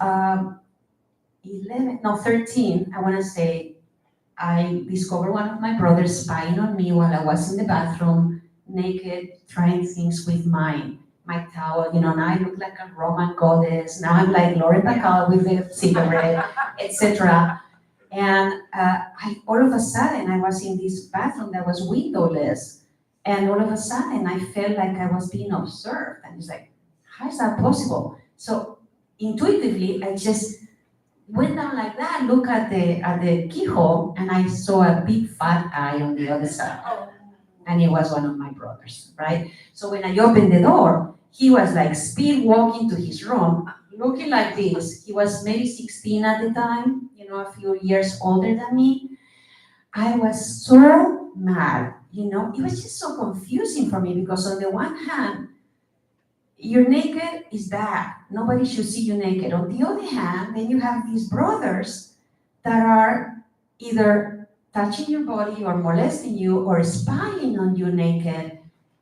13, I want to say, I discovered one of my brothers spying on me while I was in the bathroom, naked, trying things with my towel. Now I look like a Roman goddess. Now I'm like Lori Bacall with a cigarette, etc. And all of a sudden, I was in this bathroom that was windowless, and all of a sudden, I felt like I was being observed. And it's like, how is that possible? So intuitively, I just went down like that, look at the keyhole, and I saw a big fat eye on the other side. And it was one of my brothers, right? So when I opened the door, he was like speed walking to his room, looking like this. He was maybe 16 at the time, a few years older than me. I was so mad, it was just so confusing for me because on the one hand, you're naked is bad. Nobody should see you naked. On the other hand, then you have these brothers that are either touching your body or molesting you or spying on you naked.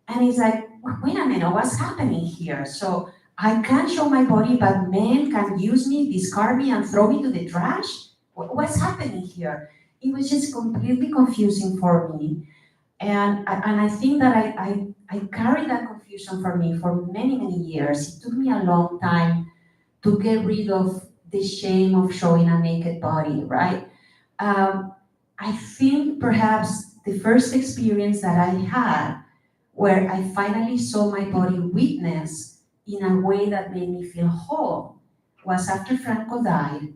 And it's like, wait a minute, what's happening here? So I can't show my body, but men can use me, discard me, and throw me to the trash? What's happening here? It was just completely confusing for me. And I think that I carried that confusion for me for many, many years. It took me a long time to get rid of the shame of showing a naked body, right? I think perhaps the first experience that I had where I finally saw my body witnessed in a way that made me feel whole was after Franco died.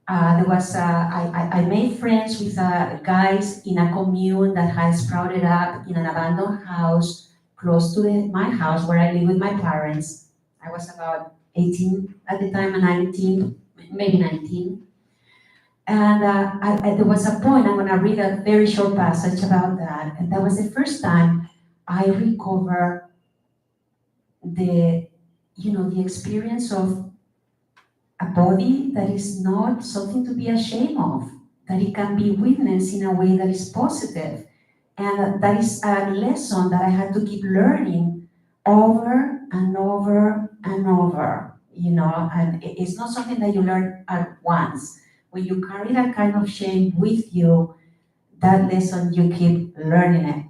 I made friends with guys in a commune that had sprouted up in an abandoned house close to my house where I live with my parents. I was about 18 at the time, and 19, maybe 19. And there was a point, I'm gonna read a very short passage about that. And that was the first time I recovered the experience of a body that is not something to be ashamed of, that it can be witnessed in a way that is positive. And that is a lesson that I had to keep learning over and over and over, and it's not something that you learn at once. When you carry that kind of shame with you, that lesson, you keep learning it.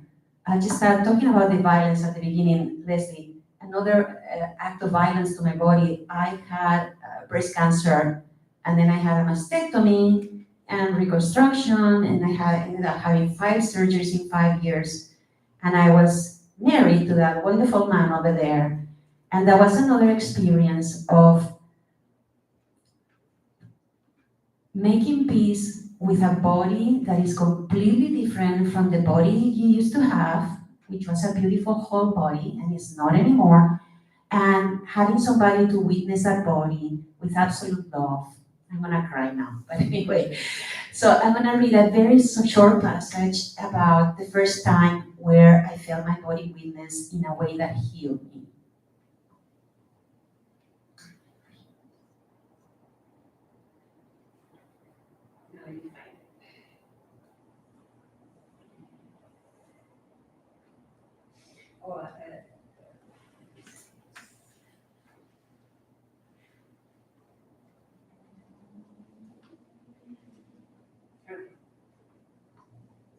I just started talking about the violence at the beginning, Leslie. Another act of violence to my body, I had breast cancer, and then I had a mastectomy and reconstruction, and I ended up having 5 surgeries in 5 years. And I was married to that wonderful man over there. And that was another experience of making peace with a body that is completely different from the body you used to have, which was a beautiful whole body, and it's not anymore. And having somebody to witness that body with absolute love. I'm gonna cry now, but anyway. So I'm gonna read a very short passage about the first time where I felt my body witnessed in a way that healed me.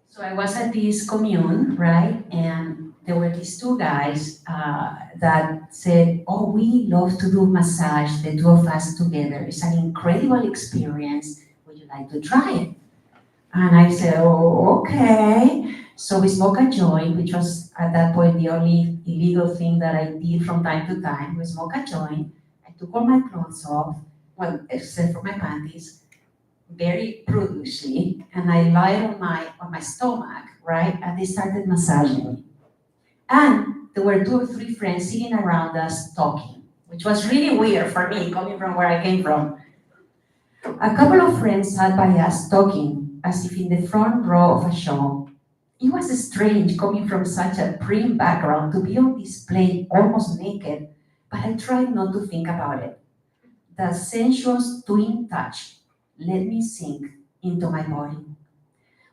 So I was at this commune, right? And there were these 2 guys that said, oh, we love to do massage, the 2 of us together. It's an incredible experience. Would you like to try it? And I said, oh, okay. So we smoked a joint, which was at that point the only illegal thing that I did from time to time. We smoked a joint. I took all my clothes off, well, except for my panties, very prudishly, and I lied on my stomach, right? And they started massaging me. And there were 2 or 3 friends sitting around us talking, which was really weird for me, coming from where I came from. A couple of friends sat by us talking, as if in the front row of a show. It was strange coming from such a prim background to be on display almost naked, but I tried not to think about it. The sensuous twin touch let me sink into my body.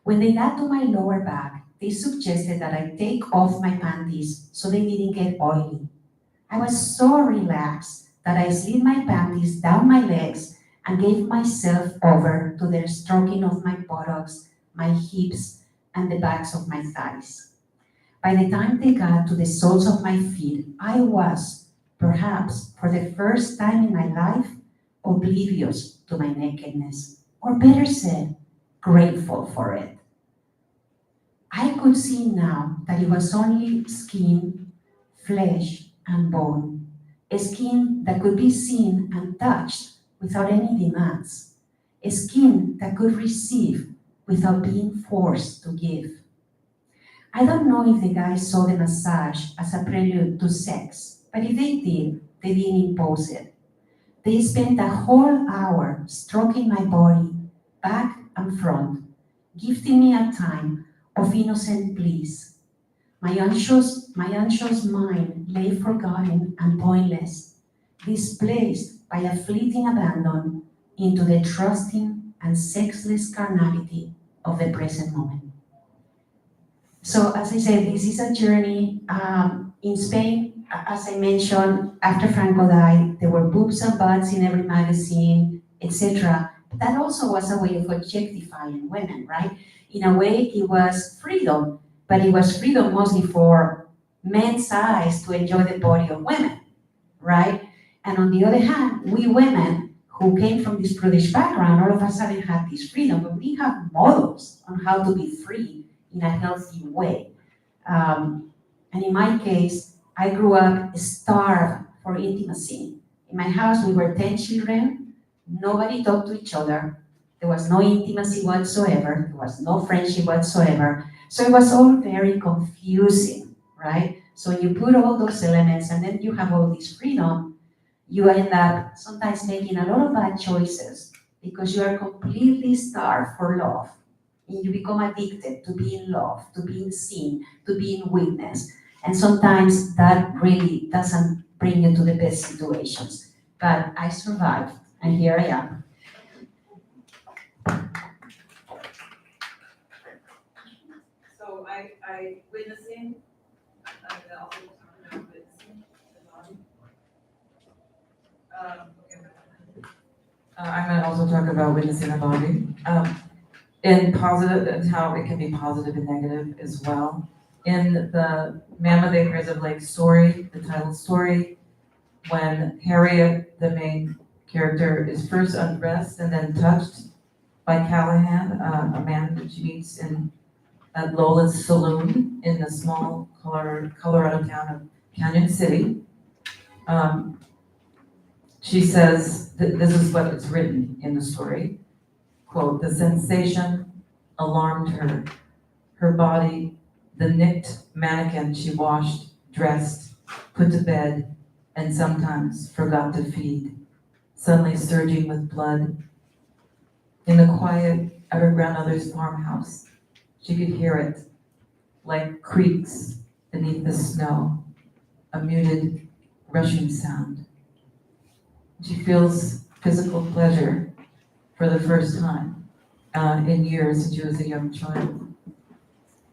When they got to my lower back, they suggested that I take off my panties so they didn't get oily. I was so relaxed that I slid my panties down my legs and gave myself over to the stroking of my buttocks, my hips, and the backs of my thighs. By the time they got to the soles of my feet, I was, perhaps for the first time in my life, oblivious to my nakedness, or better said, grateful for it. I could see now that it was only skin, flesh, and bone, a skin that could be seen and touched without any demands, a skin that could receive without being forced to give. I don't know if the guys saw the massage as a prelude to sex, but if they did, they didn't impose it. They spent a whole hour stroking my body, back and front, gifting me a time of innocent bliss. My anxious mind lay forgotten and pointless, displaced by a fleeting abandon into the trusting and sexless carnality of the present moment. So as I said, this is a journey in Spain. As I mentioned, after Franco died, there were boobs and butts in every magazine, etc. But that also was a way of objectifying women, right? In a way, it was freedom, but it was freedom mostly for men's eyes to enjoy the body of women, right? And on the other hand, we women who came from this prudish background, all of a sudden had this freedom, but we have models on how to be free in a healthy way. And in my case, I grew up starved for intimacy. In my house, we were 10 children. Nobody talked to each other. There was no intimacy whatsoever. There was no friendship whatsoever. So it was all very confusing, right? So you put all those elements and then you have all this freedom, you end up sometimes making a lot of bad choices because you are completely starved for love. And you become addicted to being loved, to being seen, to being witnessed. And sometimes that really doesn't bring you to the best situations. But I survived, and here I am. So I witnessing, I'm also talking about witnessing the body. Okay. I'm going to also talk about witnessing a body. In positive, and how it can be positive and negative as well. In the Man with Acres of Lake story, the title story, when Harriet, the main character, is first undressed and then touched by Callahan, a man that she meets at Lola's Saloon in the small Colorado town of Canyon City. She says, this is what is written in the story, quote, "The sensation alarmed her. Her body, the nicked mannequin she washed, dressed, put to bed, and sometimes forgot to feed, suddenly surging with blood. In the quiet of her grandmother's farmhouse, she could hear it, like creaks beneath the snow, a muted, rushing sound. She feels physical pleasure for the first time in years since she was a young child.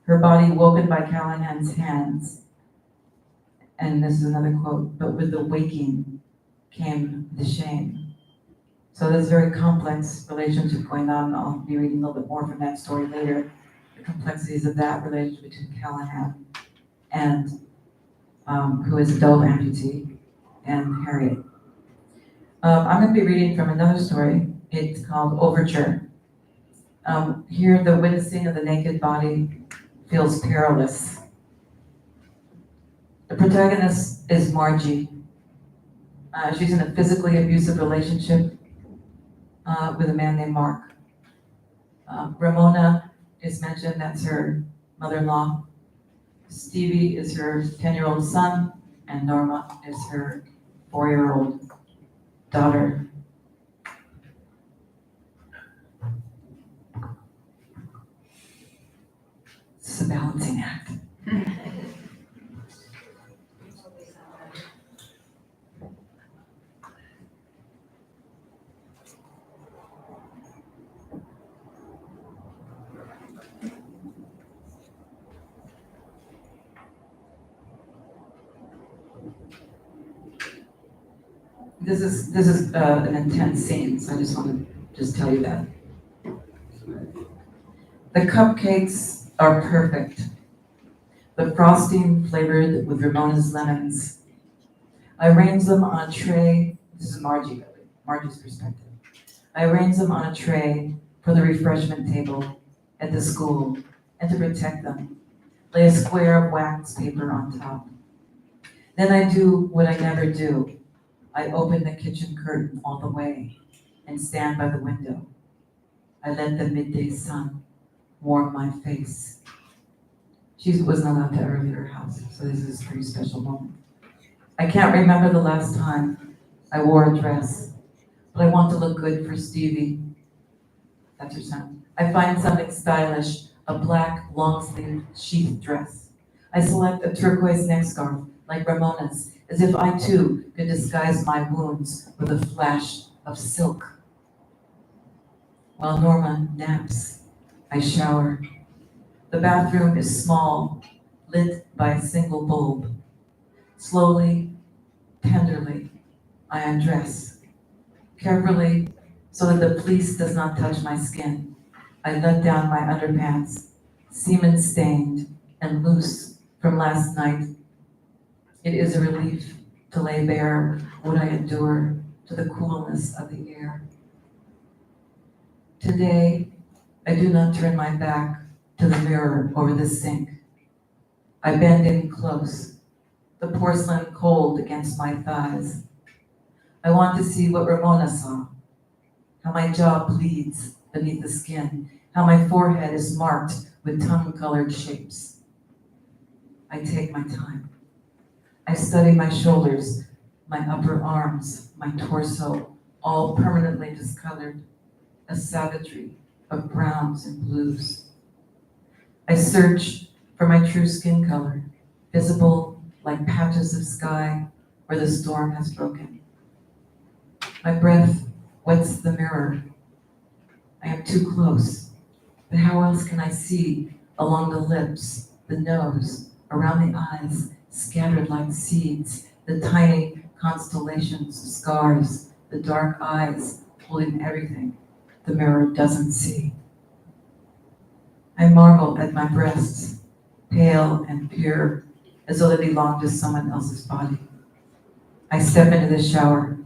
Her body woken by Callahan's hands." And this is another quote, "But with the waking came the shame." So there's a very complex relationship going on. I'll be reading a little bit more from that story later. The complexities of that relationship between Callahan and who is a double amputee, and Harriet. I'm going to be reading from another story. It's called Overture. Here, the witnessing of the naked body feels perilous. The protagonist is Margie. She's in a physically abusive relationship with a man named Mark. Ramona is mentioned, that's her mother-in-law. Stevie is her 10-year-old son, and Norma is her 4-year-old daughter. It's a balancing act. this is an intense scene, so I just want to tell you that. The cupcakes are perfect. The frosting flavored with Ramona's lemons. I arrange them on a tray. This is Margie's perspective. I arrange them on a tray for the refreshment table at the school, and to protect them, lay a square of wax paper on top. Then I do what I never do. I open the kitchen curtain all the way and stand by the window. I let the midday sun warm my face. She wasn't allowed to early her house, so this is a pretty special moment. I can't remember the last time I wore a dress, but I want to look good for Stevie. That's her son. I find something stylish, a black long-sleeve sheath dress. I select a turquoise neck scarf, like Ramona's, as if I too could disguise my wounds with a flash of silk. While Norma naps, I shower. The bathroom is small, lit by a single bulb. Slowly, tenderly, I undress. Carefully, so that the fleece does not touch my skin, I let down my underpants, semen-stained and loose from last night. It is a relief to lay bare what I endure to the coolness of the air. Today, I do not turn my back to the mirror over the sink. I bend in close, the porcelain cold against my thighs. I want to see what Ramona saw, how my jaw bleeds beneath the skin, how my forehead is marked with tongue-colored shapes. I take my time. I study my shoulders, my upper arms, my torso, all permanently discolored, a savagery of browns and blues. I search for my true skin color, visible like patches of sky where the storm has broken. My breath wets the mirror. I am too close, but how else can I see along the lips, the nose, around the eyes, scattered like seeds, the tiny constellations of scars, the dark eyes holding everything the mirror doesn't see. I marvel at my breasts, pale and pure, as though they belong to someone else's body. I step into the shower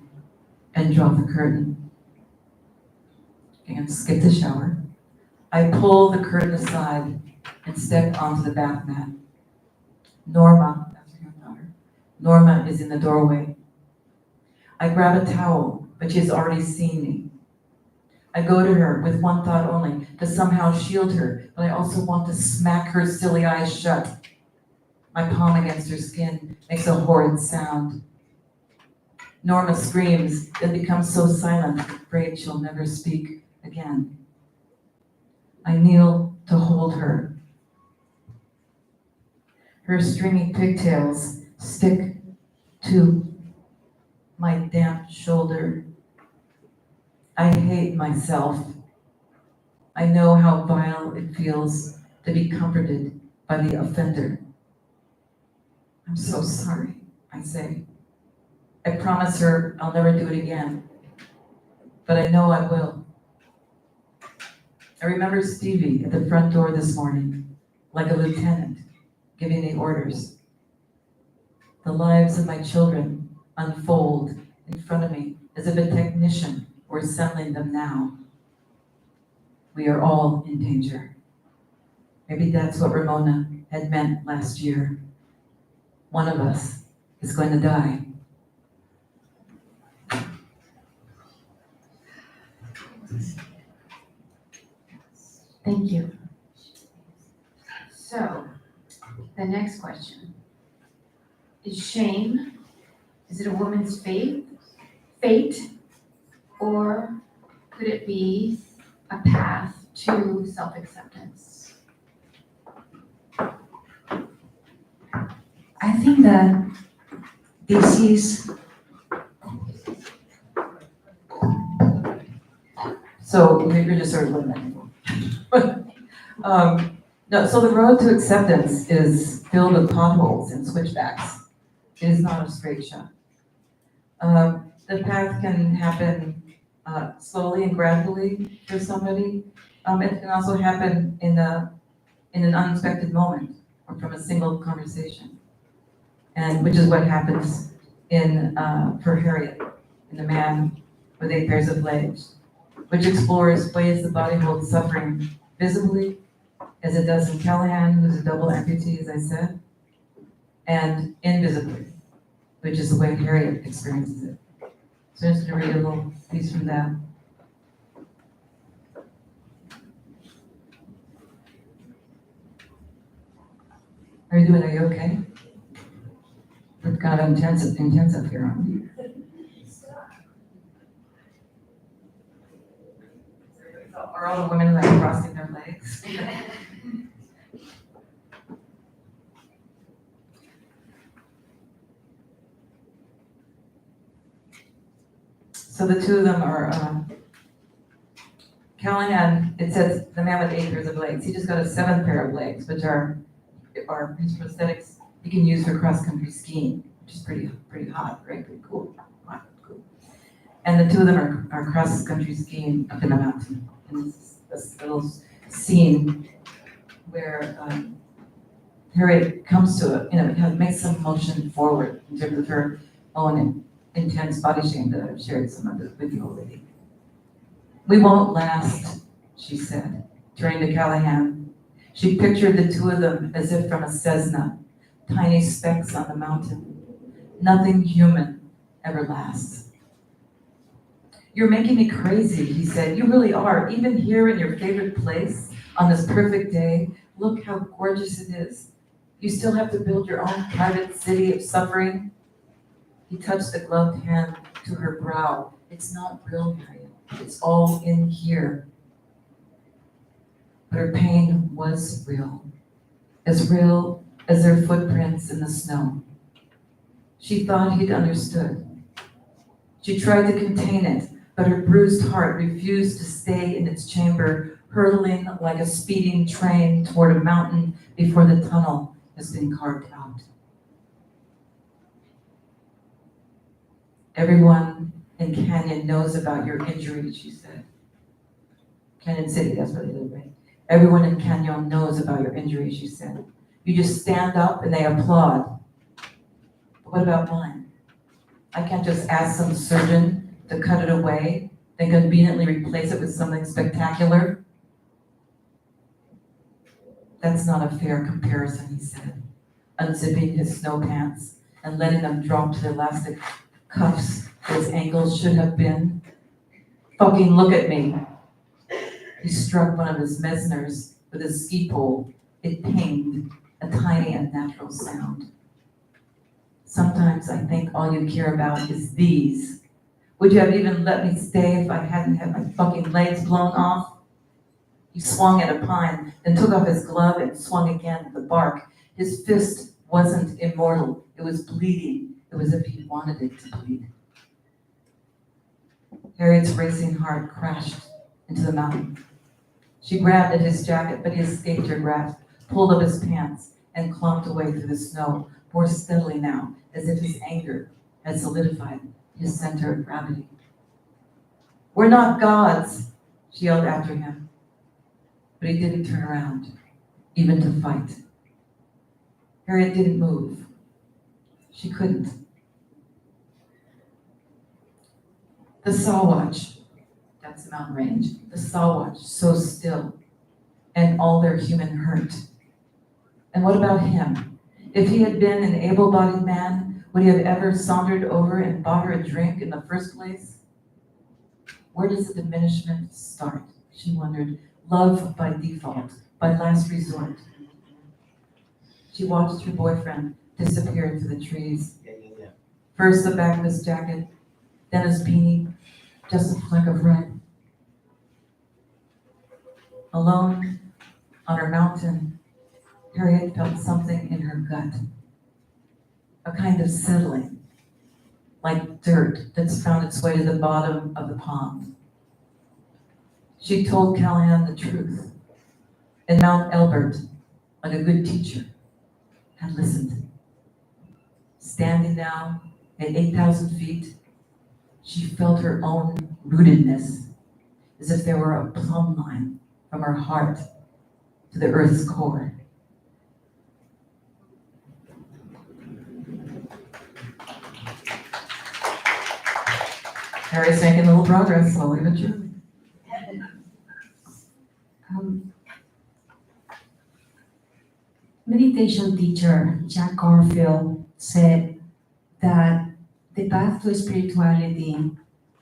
and draw the curtain. And skip the shower. I pull the curtain aside and step onto the bath mat. Norma, that's her daughter, Norma is in the doorway. I grab a towel, but she has already seen me. I go to her with one thought only, to somehow shield her, but I also want to smack her silly eyes shut. My palm against her skin makes a horrid sound. Norma screams, then becomes so silent, afraid she'll never speak again. I kneel to hold her. Her stringy pigtails stick to my damp shoulder. I hate myself. I know how vile it feels to be comforted by the offender. I'm so sorry, I say. I promise her I'll never do it again, but I know I will. I remember Stevie at the front door this morning, like a lieutenant, giving me orders. The lives of my children unfold in front of me as if a technician were assembling them now. We are all in danger. Maybe that's what Ramona had meant last year. One of us is going to die. Thank you. So, the next question. Is shame, is it a woman's fate, or could it be a path to self-acceptance? I think that this is, So you're just sort of limiting. No, so the road to acceptance is filled with potholes and switchbacks. It is not a straight shot. The path can happen slowly and gradually for somebody. It can also happen in an unexpected moment or from a single conversation. And which is what happens for Harriet, in The Man with 8 Pairs of Legs, which explores ways the body holds suffering visibly, as it does in Callahan, who's a double amputee, as I said, and invisibly, which is the way Harriet experiences it. So I'm just going to read a little piece from that. How are you doing? Are you okay? It's kind of intense up here, aren't you? Are all the women like crossing their legs? So the two of them are, Callahan, it says the man with 8 pairs of legs. He just got a 7th pair of legs, which are his prosthetics he can use for cross-country skiing, which is pretty hot, right? Pretty cool. Hot, cool. And the two of them are cross-country skiing up in the mountain. And this little scene where Harriet comes to it, makes some motion forward in terms of her own intense body shame that I've shared some of it with you already. We won't last, she said, turning to Callahan. She pictured the two of them as if from a Cessna, tiny specks on the mountain. Nothing human ever lasts. You're making me crazy, he said. You really are. Even here in your favorite place, on this perfect day, look how gorgeous it is. You still have to build your own private city of suffering. He touched the gloved hand to her brow. It's not real, Harriet. It's all in here. But her pain was real as their footprints in the snow. She thought he'd understood. She tried to contain it, but her bruised heart refused to stay in its chamber, hurtling like a speeding train toward a mountain before the tunnel has been carved out. Everyone in Canyon knows about your injury, she said. Canyon City, that's where they live, right? Everyone in Canyon knows about your injury, she said. You just stand up and they applaud. But what about mine? I can't just ask some surgeon to cut it away, then conveniently replace it with something spectacular. That's not a fair comparison, he said, unzipping his snow pants and letting them drop to the elastic cuffs his ankles should have been. Fucking look at me. He struck one of his mesners with his ski pole. It pinged, a tiny unnatural sound. Sometimes I think all you care about is these. Would you have even let me stay if I hadn't had my fucking legs blown off? He swung at a pine, then took off his glove and swung again at the bark. His fist wasn't immortal. It was bleeding. It was as if he wanted it to bleed. Harriet's racing heart crashed into the mountain. She grabbed at his jacket, but he escaped her grasp, pulled up his pants, and clumped away through the snow, more steadily now, as if his anger had solidified his center of gravity. We're not gods, she yelled after him. But he didn't turn around, even to fight. Harriet didn't move. She couldn't. The Sawatch, that's the mountain range, the Sawatch, so still, and all their human hurt. And what about him? If he had been an able-bodied man, would he have ever sauntered over and bought her a drink in the first place? Where does the diminishment start? She wondered. Love by default, by last resort. She watched her boyfriend disappear through the trees. First the back of his jacket, then his beanie, just a fleck of red. Alone on her mountain, Harriet felt something in her gut, a kind of settling, like dirt that's found its way to the bottom of the pond. She told Callahan the truth, and Mount Elbert, like a good teacher, had listened. Standing now at 8,000 feet, She felt her own rootedness, as if there were a plumb line from her heart to the earth's core. Harry's making a little progress, slowly but surely. Meditation teacher Jack Cornfield said that the path to spirituality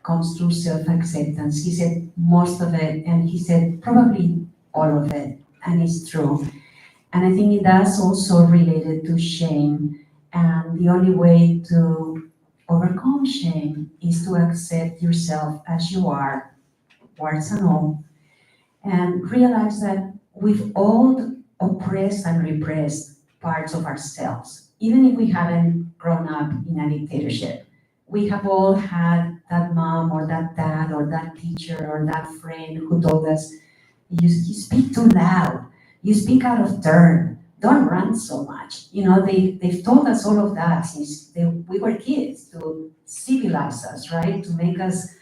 comes through self-acceptance. He said most of it, and he said probably all of it, and it's true. And I think that's also related to shame, and the only way to overcome shame is to accept yourself as you are, warts and all, and realize that we've all oppressed and repressed parts of ourselves, even if we haven't grown up in a dictatorship. We have all had that mom or that dad or that teacher or that friend who told us, you speak too loud, you speak out of turn, don't run so much. You know, they've told us all of that since we were kids, to civilize us, right? To make us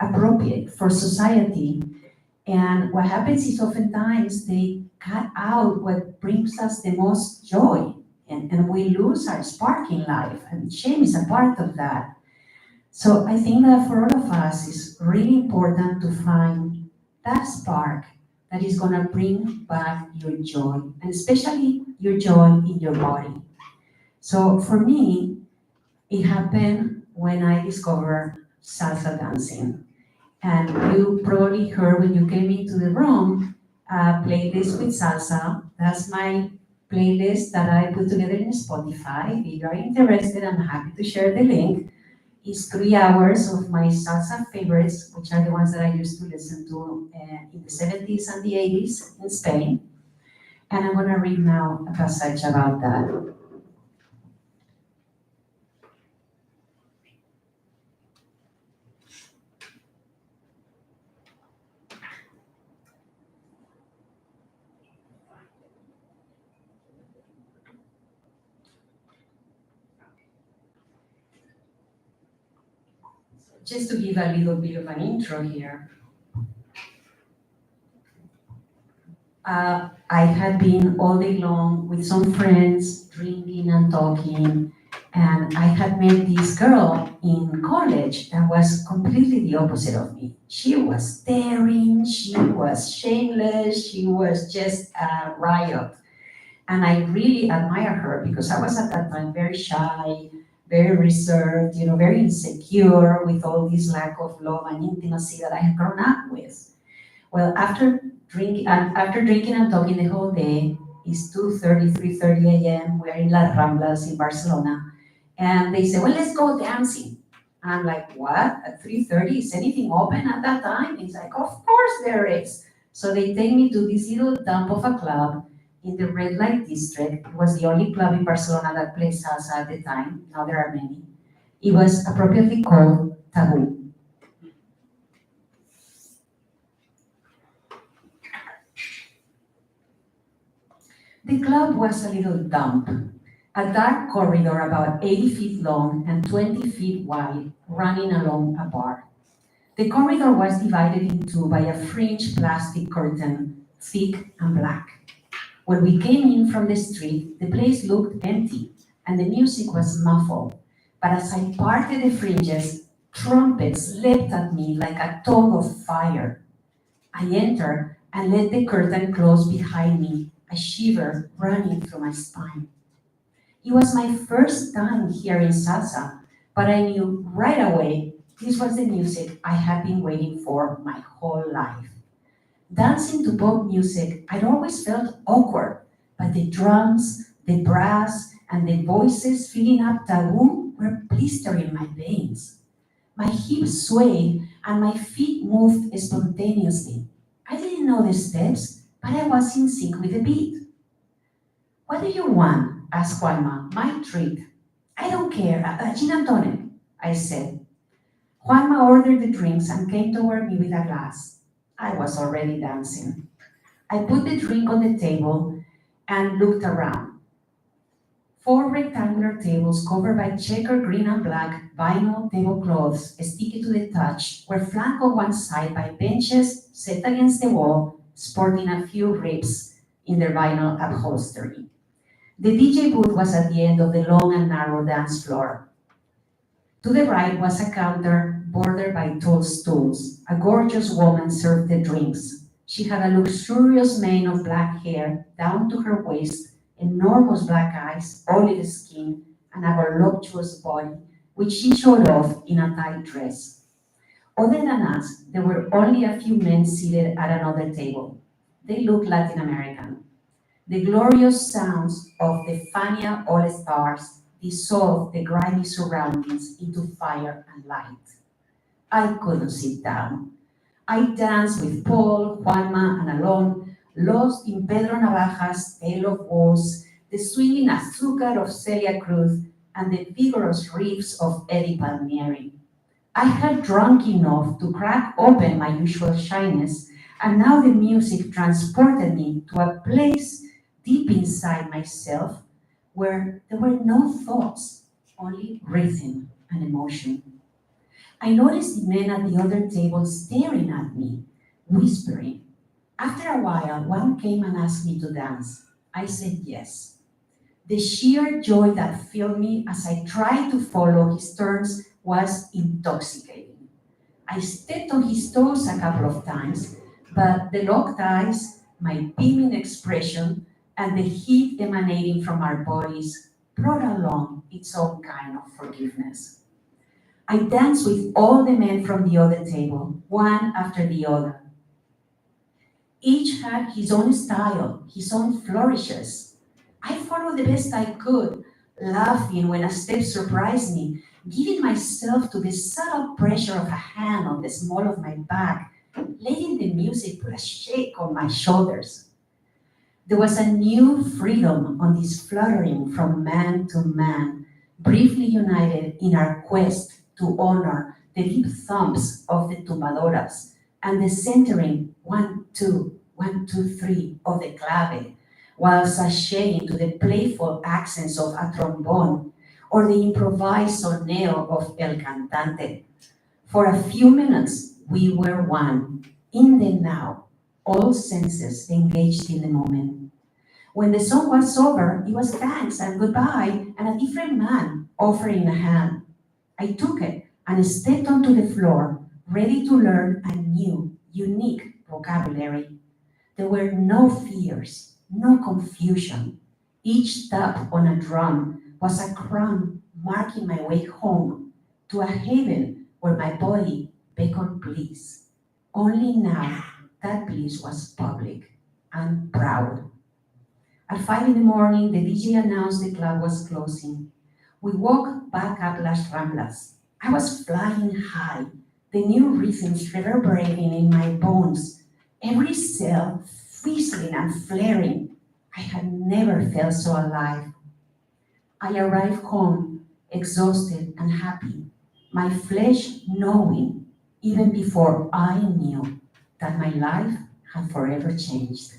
appropriate for society. And what happens is oftentimes they cut out what brings us the most joy, and we lose our spark in life, and shame is a part of that. So I think that for all of us, it's really important to find that spark that is gonna bring back your joy, and especially your joy in your body. So for me, it happened when I discovered salsa dancing. And you probably heard when you came into the room, a playlist with salsa. That's my playlist that I put together in Spotify. If you are interested, I'm happy to share the link. It's 3 hours of my salsa favorites, which are the ones that I used to listen to in the 70s and the 80s in Spain. And I'm gonna read now a passage about that. Just to give a little bit of an intro here, I had been all day long with some friends, drinking and talking, and I had met this girl in college that was completely the opposite of me. She was daring, she was shameless, she was just a riot. And I really admire her because I was at that time very shy, very reserved, very insecure with all this lack of love and intimacy that I had grown up with. Well, after drinking and talking the whole day, it's 2:30, 3:30 a.m. We're in Las Ramblas in Barcelona. And they say, well, let's go dancing. And I'm like, what? At 3:30, is anything open at that time? It's like, of course there is. So they take me to this little dump of a club in the red light district. It was the only club in Barcelona that played salsa at the time. Now there are many. It was appropriately called Taboo. The club was a little dump, a dark corridor about 80 feet long and 20 feet wide, running along a bar. The corridor was divided in two by a fringed plastic curtain, thick and black. When we came in from the street, the place looked empty and the music was muffled. But as I parted the fringes, trumpets leapt at me like a tongue of fire. I entered and let the curtain close behind me, a shiver running through my spine. It was my first time hearing salsa, but I knew right away this was the music I had been waiting for my whole life. Dancing to pop music, I'd always felt awkward, but the drums, the brass, and the voices filling up Taboo were blistering my veins. My hips swayed and my feet moved spontaneously. I didn't know the steps, but I was in sync with the beat. What do you want? Asked Juanma. My treat. I don't care, a gin and tonic, I said. Juanma ordered the drinks and came toward me with a glass. I was already dancing. I put the drink on the table and looked around. 4 rectangular tables covered by checkered green and black vinyl tablecloths, sticky to the touch, were flanked on one side by benches set against the wall, sporting a few ribs in their vinyl upholstery. The DJ booth was at the end of the long and narrow dance floor. To the right was a counter bordered by tall stools. A gorgeous woman served the drinks. She had a luxurious mane of black hair down to her waist, enormous black eyes, olive skin, and a voluptuous body, which she showed off in a tight dress. Other than us, there were only a few men seated at another table. They looked Latin American. The glorious sounds of the Fania All-Stars dissolved the grimy surroundings into fire and light. I couldn't sit down. I danced with Paul, Juanma, and Alon, lost in Pedro Navaja's Tale of Woes, the swinging azúcar of Celia Cruz, and the vigorous riffs of Eddie Palmieri. I had drunk enough to crack open my usual shyness, and now the music transported me to a place deep inside myself where there were no thoughts, only rhythm and emotion. I noticed the men at the other table staring at me, whispering. After a while, one came and asked me to dance. I said yes. The sheer joy that filled me as I tried to follow his turns was intoxicating. I stepped on his toes a couple of times, but the locked eyes, my beaming expression, and the heat emanating from our bodies brought along its own kind of forgiveness. I danced with all the men from the other table, one after the other. Each had his own style, his own flourishes. I followed the best I could, laughing when a step surprised me, giving myself to the subtle pressure of a hand on the small of my back, letting the music put a shake on my shoulders. There was a new freedom on this fluttering from man to man, briefly united in our quest to honor the deep thumps of the tumbadoras and the centering 1, 2, 1, 2, 3 of the clave, while sashaying to the playful accents of a trombone or the improvised soneo of el cantante. For a few minutes, we were one, in the now, all senses engaged in the moment. When the song was over, it was thanks and goodbye and a different man offering a hand. I took it and stepped onto the floor, ready to learn a new, unique vocabulary. There were no fears, no confusion. Each tap on a drum was a crumb marking my way home to a haven where my body beckoned bliss. Only now that bliss was public and proud. At 5 in the morning, the DJ announced the club was closing. We walked back up Las Ramblas. I was flying high, the new rhythms reverberating in my bones, every cell fizzling and flaring. I had never felt so alive. I arrived home, exhausted and happy, my flesh knowing, even before I knew, that my life had forever changed.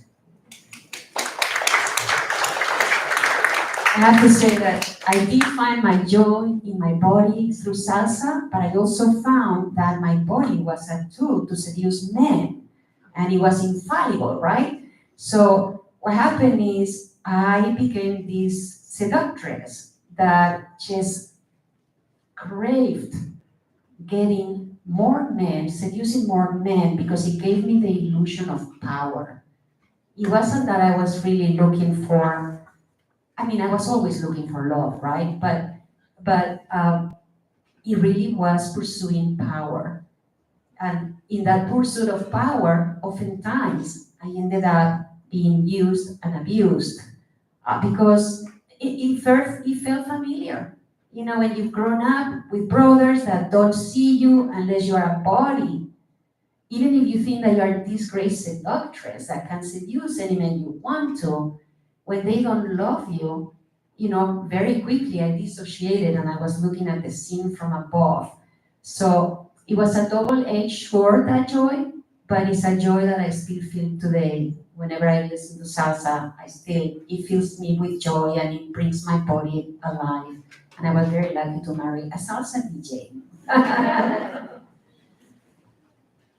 I have to say that I did find my joy in my body through salsa, but I also found that my body was a tool to seduce men, and it was infallible, right? So what happened is I became this seductress that just craved getting more men, seducing more men, because it gave me the illusion of power. It wasn't that I was really looking for, I was always looking for love, right? But it really was pursuing power. And in that pursuit of power, oftentimes I ended up being used and abused because it felt familiar. You know, when you've grown up with brothers that don't see you unless you're a body, even if you think that you're this great seductress that can seduce any man you want to, when they don't love you, you know, very quickly I dissociated and I was looking at the scene from above. So it was a double-edged sword, that joy, but it's a joy that I still feel today. Whenever I listen to salsa, it fills me with joy and it brings my body alive. And I was very lucky to marry a salsa DJ.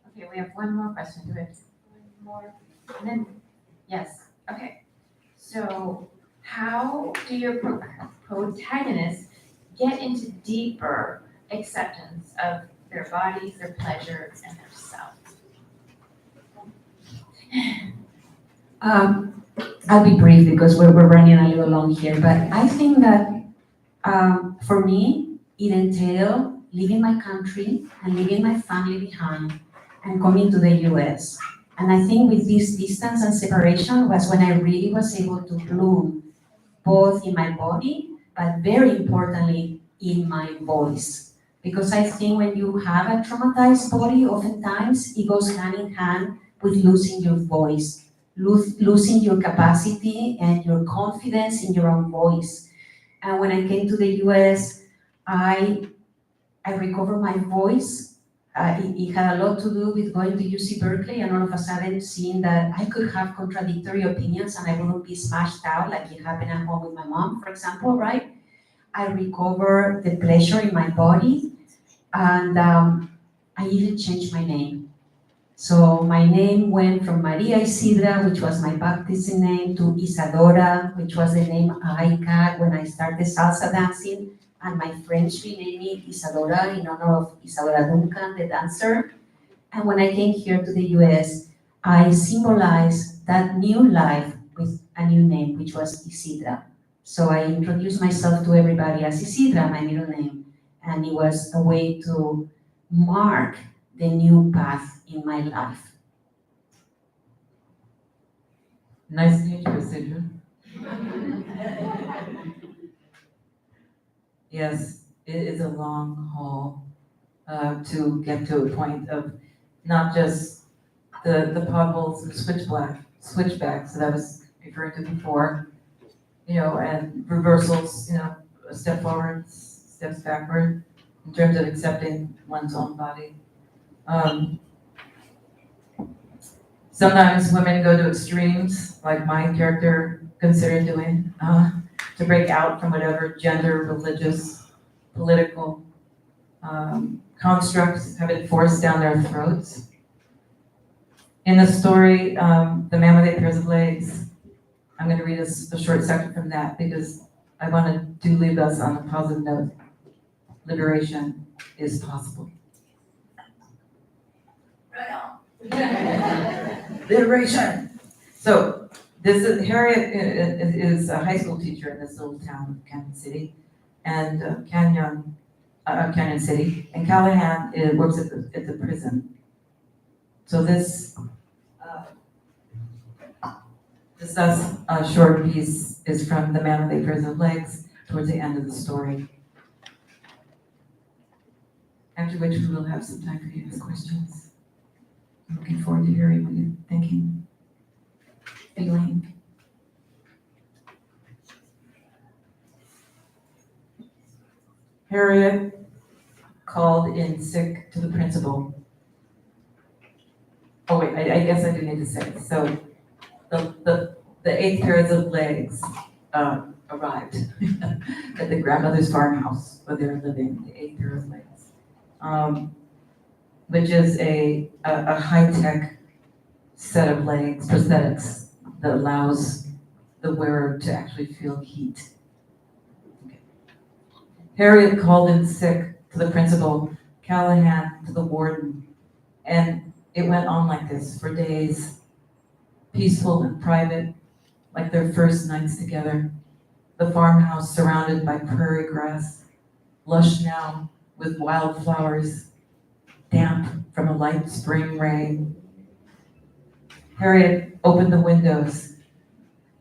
Okay, we have one more question. Do we have one more? And then, yes, okay. So how do your protagonists get into deeper acceptance of their bodies, their pleasures, and their self? I'll be brief because we're running a little long here, but I think that for me, it entailed leaving my country and leaving my family behind and coming to the US. And I think with this distance and separation was when I really was able to bloom, both in my body, but very importantly, in my voice. Because I think when you have a traumatized body, oftentimes it goes hand in hand with losing your voice, losing your capacity and your confidence in your own voice. And when I came to the US, I recovered my voice. It had a lot to do with going to UC Berkeley and all of a sudden seeing that I could have contradictory opinions and I wouldn't be smashed out like it happened at home with my mom, for example, right? I recovered the pleasure in my body and I even changed my name. So my name went from María Isidra, which was my baptism name, to Isadora, which was the name I got when I started salsa dancing. And my friends renamed me Isadora in honor of Isadora Duncan, the dancer. And when I came here to the US, I symbolized that new life with a new name, which was Isidra. So I introduced myself to everybody as Isidra, my middle name. And it was a way to mark the new path in my life. Nice to meet you, Isidra. Yes, it is a long haul to get to a point of not just the potholes and switchbacks that I was referring to before, and reversals, a step forward, steps backward, in terms of accepting one's own body. Sometimes women go to extremes, like my character considered doing, to break out from whatever gender, religious, political constructs have been forced down their throats. In the story, The Man with 8 Pairs of Legs, I'm going to read a short section from that because I want to leave us on a positive note. Liberation is possible. Liberation! So, Harriet is a high school teacher in this little town of Canyon City, and Canyon City, and Callahan works at the prison. So this short piece is from The Man with 8 Pairs of Legs towards the end of the story. After which we will have some time for you to ask questions. I'm looking forward to hearing what you're thinking, feeling. Harriet called in sick to the principal. Oh wait, I guess I do need to say, so the 8 pairs of legs arrived at the grandmother's farmhouse where they were living, the 8 pairs of legs, which is a high-tech set of legs, prosthetics, that allows the wearer to actually feel heat. Okay. Harriet called in sick to the principal, Callahan to the warden, and it went on like this for days, peaceful and private, like their first nights together. The farmhouse surrounded by prairie grass, lush now with wildflowers, damp from a light spring rain. Harriet opened the windows,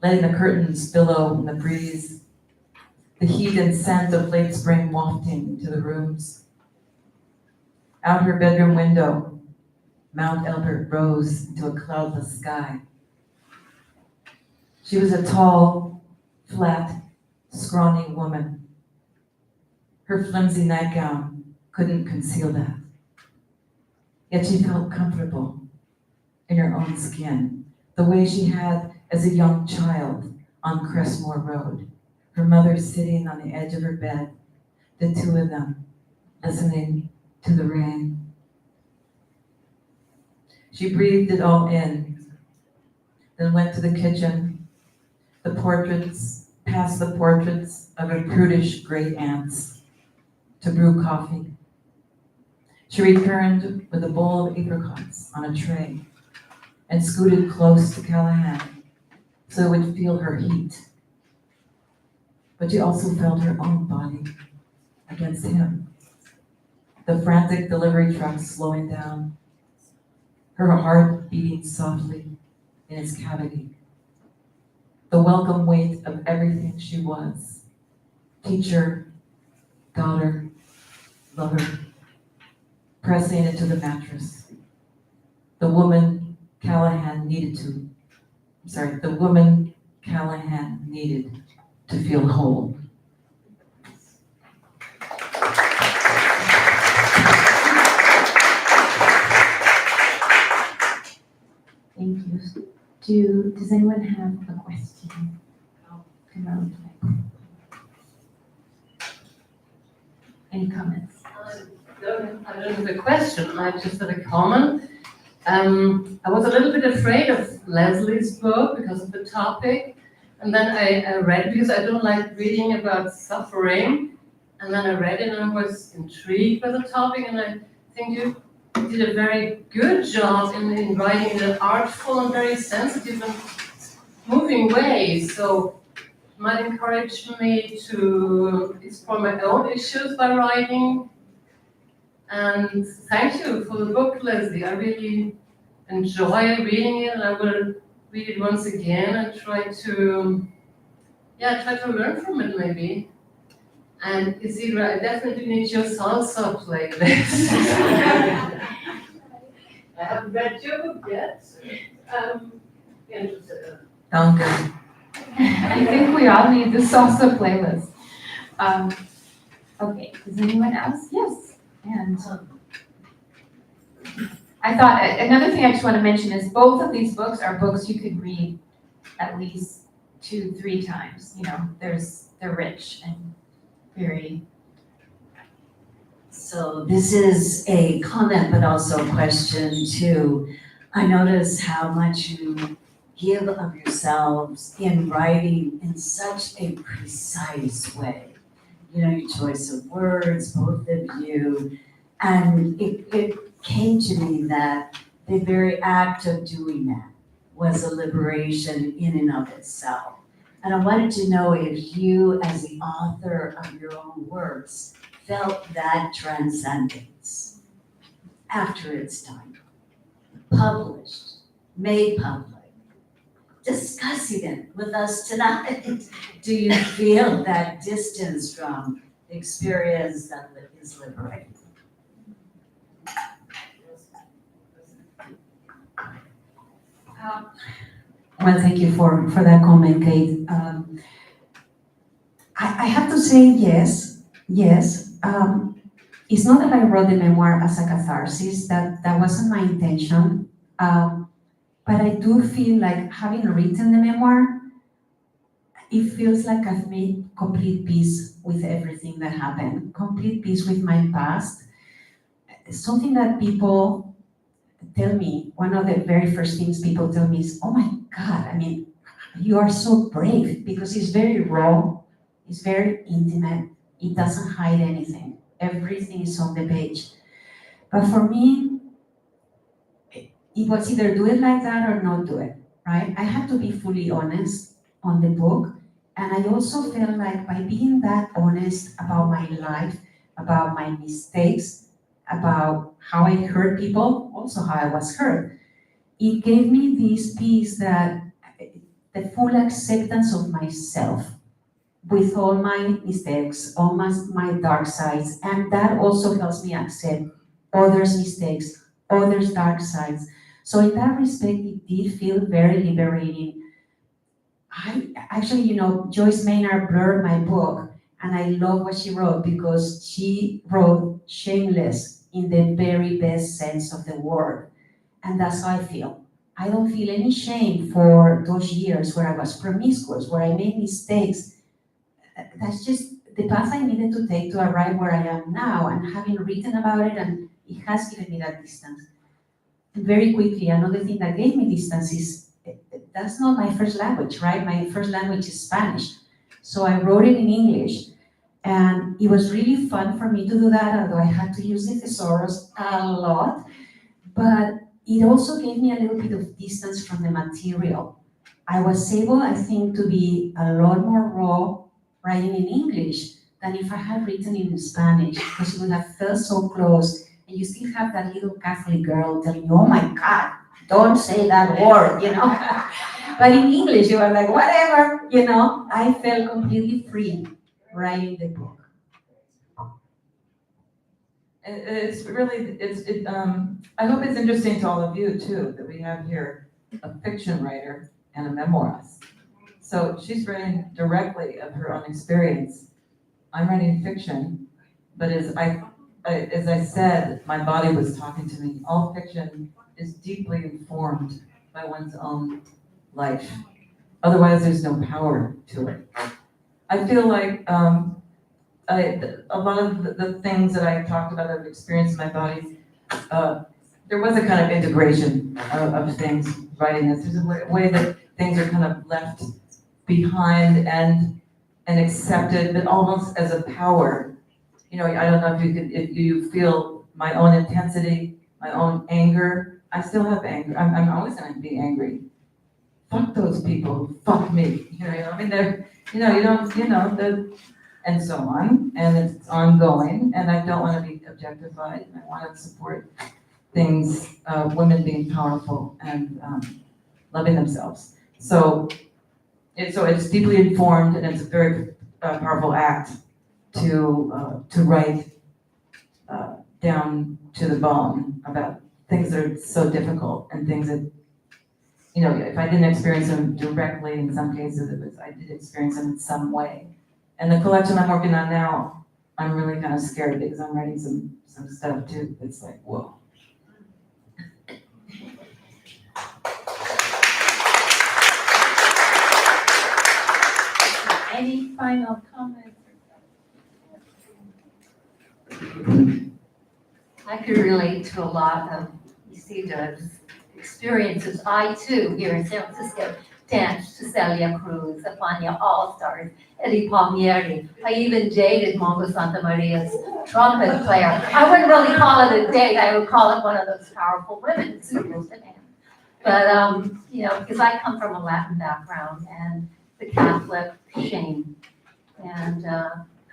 letting the curtains billow in the breeze, the heat and scent of late spring wafting into the rooms. Out her bedroom window, Mount Elbert rose into a cloudless sky. She was a tall, flat, scrawny woman. Her flimsy nightgown couldn't conceal that. Yet she felt comfortable in her own skin, the way she had as a young child on Crestmore Road, her mother sitting on the edge of her bed, the two of them listening to the rain. She breathed it all in, then went to the kitchen, past the portraits of her prudish great aunts, to brew coffee. She returned with a bowl of apricots on a tray and scooted close to Callahan so it would feel her heat. But she also felt her own body against him. The frantic delivery truck slowing down, her heart beating softly in its cavity. The welcome weight of everything she was: teacher, daughter, lover, pressing into the mattress. The woman Callahan needed to feel whole. Thank you. Does anyone have a question? Come on. Any comments? I don't have a question, I just have a comment. I was a little bit afraid of Leslie's book because of the topic, and then I read it because I don't like reading about suffering, and then I read it and I was intrigued by the topic, and I think you did a very good job in writing in an artful and very sensitive and moving way, so it might encourage me to explore my own issues by writing. And thank you for the book, Leslie. I really enjoy reading it, and I will read it once again and try to learn from it maybe. And Isidra, I definitely need your salsa playlist. I haven't read your book yet. Interested. Sound good. I think we all need the salsa playlist. Okay, does anyone else? Yes. And I thought another thing I just want to mention is both of these books are books you could read at least 2-3 times. You know, they're rich and very. So this is a comment, but also a question too. I notice how much you give of yourselves in writing in such a precise way. You know, your choice of words, both of you. And it came to me that the very act of doing that was a liberation in and of itself. And I wanted to know if you, as the author of your own works, felt that transcendence after it's done, published, made public, discussing it with us tonight. Do you feel that distance from the experience that is liberating? Well, thank you for that comment, Kate. I have to say yes. It's not that I wrote the memoir as a catharsis, that wasn't my intention. But I do feel like having written the memoir, it feels like I've made complete peace with everything that happened, complete peace with my past. Something that people tell me, one of the very first things people tell me is, oh my God, I mean, you are so brave, because it's very raw, it's very intimate, it doesn't hide anything. Everything is on the page. But for me, it was either do it like that or not do it, right? I had to be fully honest on the book. And I also felt like by being that honest about my life, about my mistakes, about how I hurt people, also how I was hurt, it gave me this peace that the full acceptance of myself with all my mistakes, all my dark sides, and that also helps me accept others' mistakes, others' dark sides. So in that respect, it did feel very liberating. I actually, Joyce Maynard blurred my book, and I love what she wrote because she wrote shameless in the very best sense of the word. And that's how I feel. I don't feel any shame for those years where I was promiscuous, where I made mistakes. That's just the path I needed to take to arrive where I am now, and having written about it, and it has given me that distance. And very quickly, another thing that gave me distance is, that's not my first language, right? My first language is Spanish. So I wrote it in English, and it was really fun for me to do that, although I had to use the thesaurus a lot. But it also gave me a little bit of distance from the material. I was able, I think, to be a lot more raw writing in English than if I had written in Spanish, because it would have felt so close, and you still have that little Catholic girl telling you, oh my God, don't say that word, you know? But in English, you are like, whatever, you know? I felt completely free writing the book. It's really, I hope it's interesting to all of you too, that we have here a fiction writer and a memoirist. So she's writing directly of her own experience. I'm writing fiction, but as I said, my body was talking to me. All fiction is deeply informed by one's own life. Otherwise, there's no power to it. I feel like a lot of the things that I talked about, I've experienced in my body, there was a kind of integration of things writing this. There's a way that things are kind of left behind and accepted, but almost as a power. You know, I don't know if you feel my own intensity, my own anger. I still have anger. I'm always going to be angry. Fuck those people. Fuck me. You know, I mean, they're, you know, you don't, you know, and so on, and it's ongoing, and I don't want to be objectified. I want to support things, women being powerful and loving themselves. So it's deeply informed, and it's a very powerful act to write down to the bone about things that are so difficult and things that, you know, if I didn't experience them directly, in some cases I did experience them in some way. And the collection I'm working on now, I'm really kind of scared because I'm writing some stuff too. It's like, whoa. Any final comments? I could relate to a lot of Isidra's experiences. I too, here in San Francisco, danced to Celia Cruz, Afania All-Stars, Eddie Palmieri. I even dated Mongo Santa Maria's trumpet player. I wouldn't really call it a date, I would call it one of those powerful women, suitable to him. But, you know, because I come from a Latin background and the Catholic shame and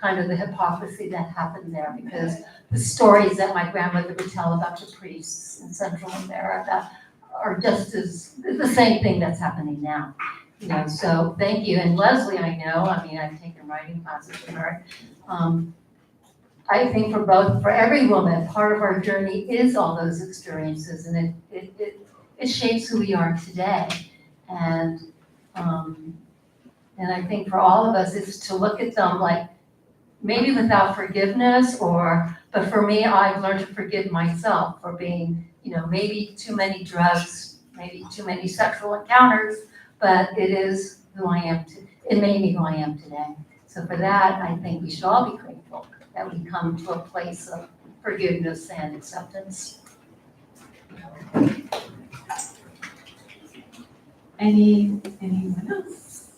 kind of the hypocrisy that happened there, because the stories that my grandmother would tell about the priests in Central America are just as, the same thing that's happening now. You know, so thank you. And Leslie, I know, I mean, I've taken writing classes from her. I think for every woman, part of our journey is all those experiences, and it shapes who we are today. And I think for all of us, it's to look at them like, maybe without forgiveness, but for me, I've learned to forgive myself for being, you know, maybe too many drugs, maybe too many sexual encounters, but it is who I am, it made me who I am today. So for that, I think we should all be grateful that we come to a place of forgiveness and acceptance. Anyone else?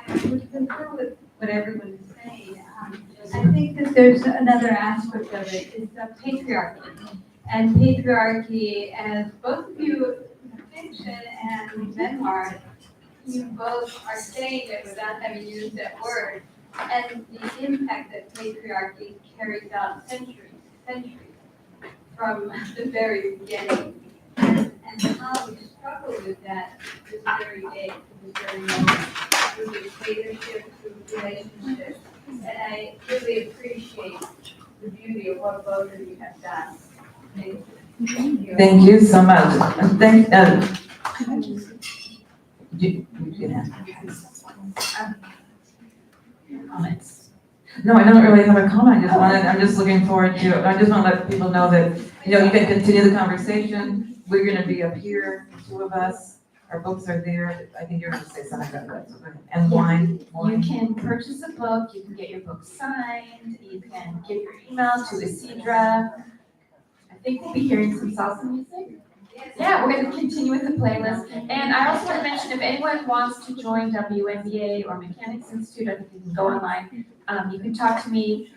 I would concur with what everyone is saying. I think that there's another aspect of it, is the patriarchy. And patriarchy, as both of you, fiction and memoir, you both are saying it without having used that word. And the impact that patriarchy carries out centuries from the very beginning. And how we struggle with that this very day, this very moment, through dictatorship, through relationships. And I really appreciate the beauty of what both of you have done. Thank you. Thank you so much. And thank, you can ask. Comments? No, I don't really have a comment, I'm just looking forward to, I just want to let people know that, you can continue the conversation. We're gonna be up here, the two of us, our books are there, I think you're gonna say something about that, so go ahead. And You wine. can purchase a book, you can get your book signed, you can give your email to Isidra. I think we'll be hearing some salsa music. Yeah, we're gonna continue with the playlist. And I also want to mention, if anyone wants to join WNBA or Mechanics Institute, I think you can go online. You can talk to me.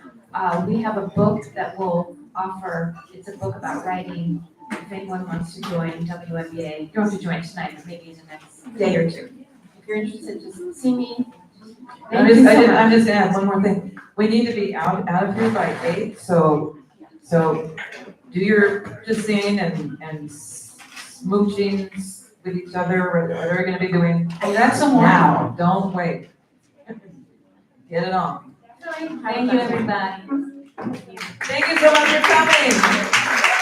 We have a book that we'll offer. It's a book about writing. If anyone wants to join WNBA, you don't have to join tonight, but maybe in the next day or two. If you're interested, just see me. Thank you so much. I'm just gonna add one more thing. We need to be out of here by 8, so do your purchasing and smooching with each other, or whatever you're gonna be doing. That's some Now, don't wait. Get it on. Thank you, everybody. Thank you so much for coming.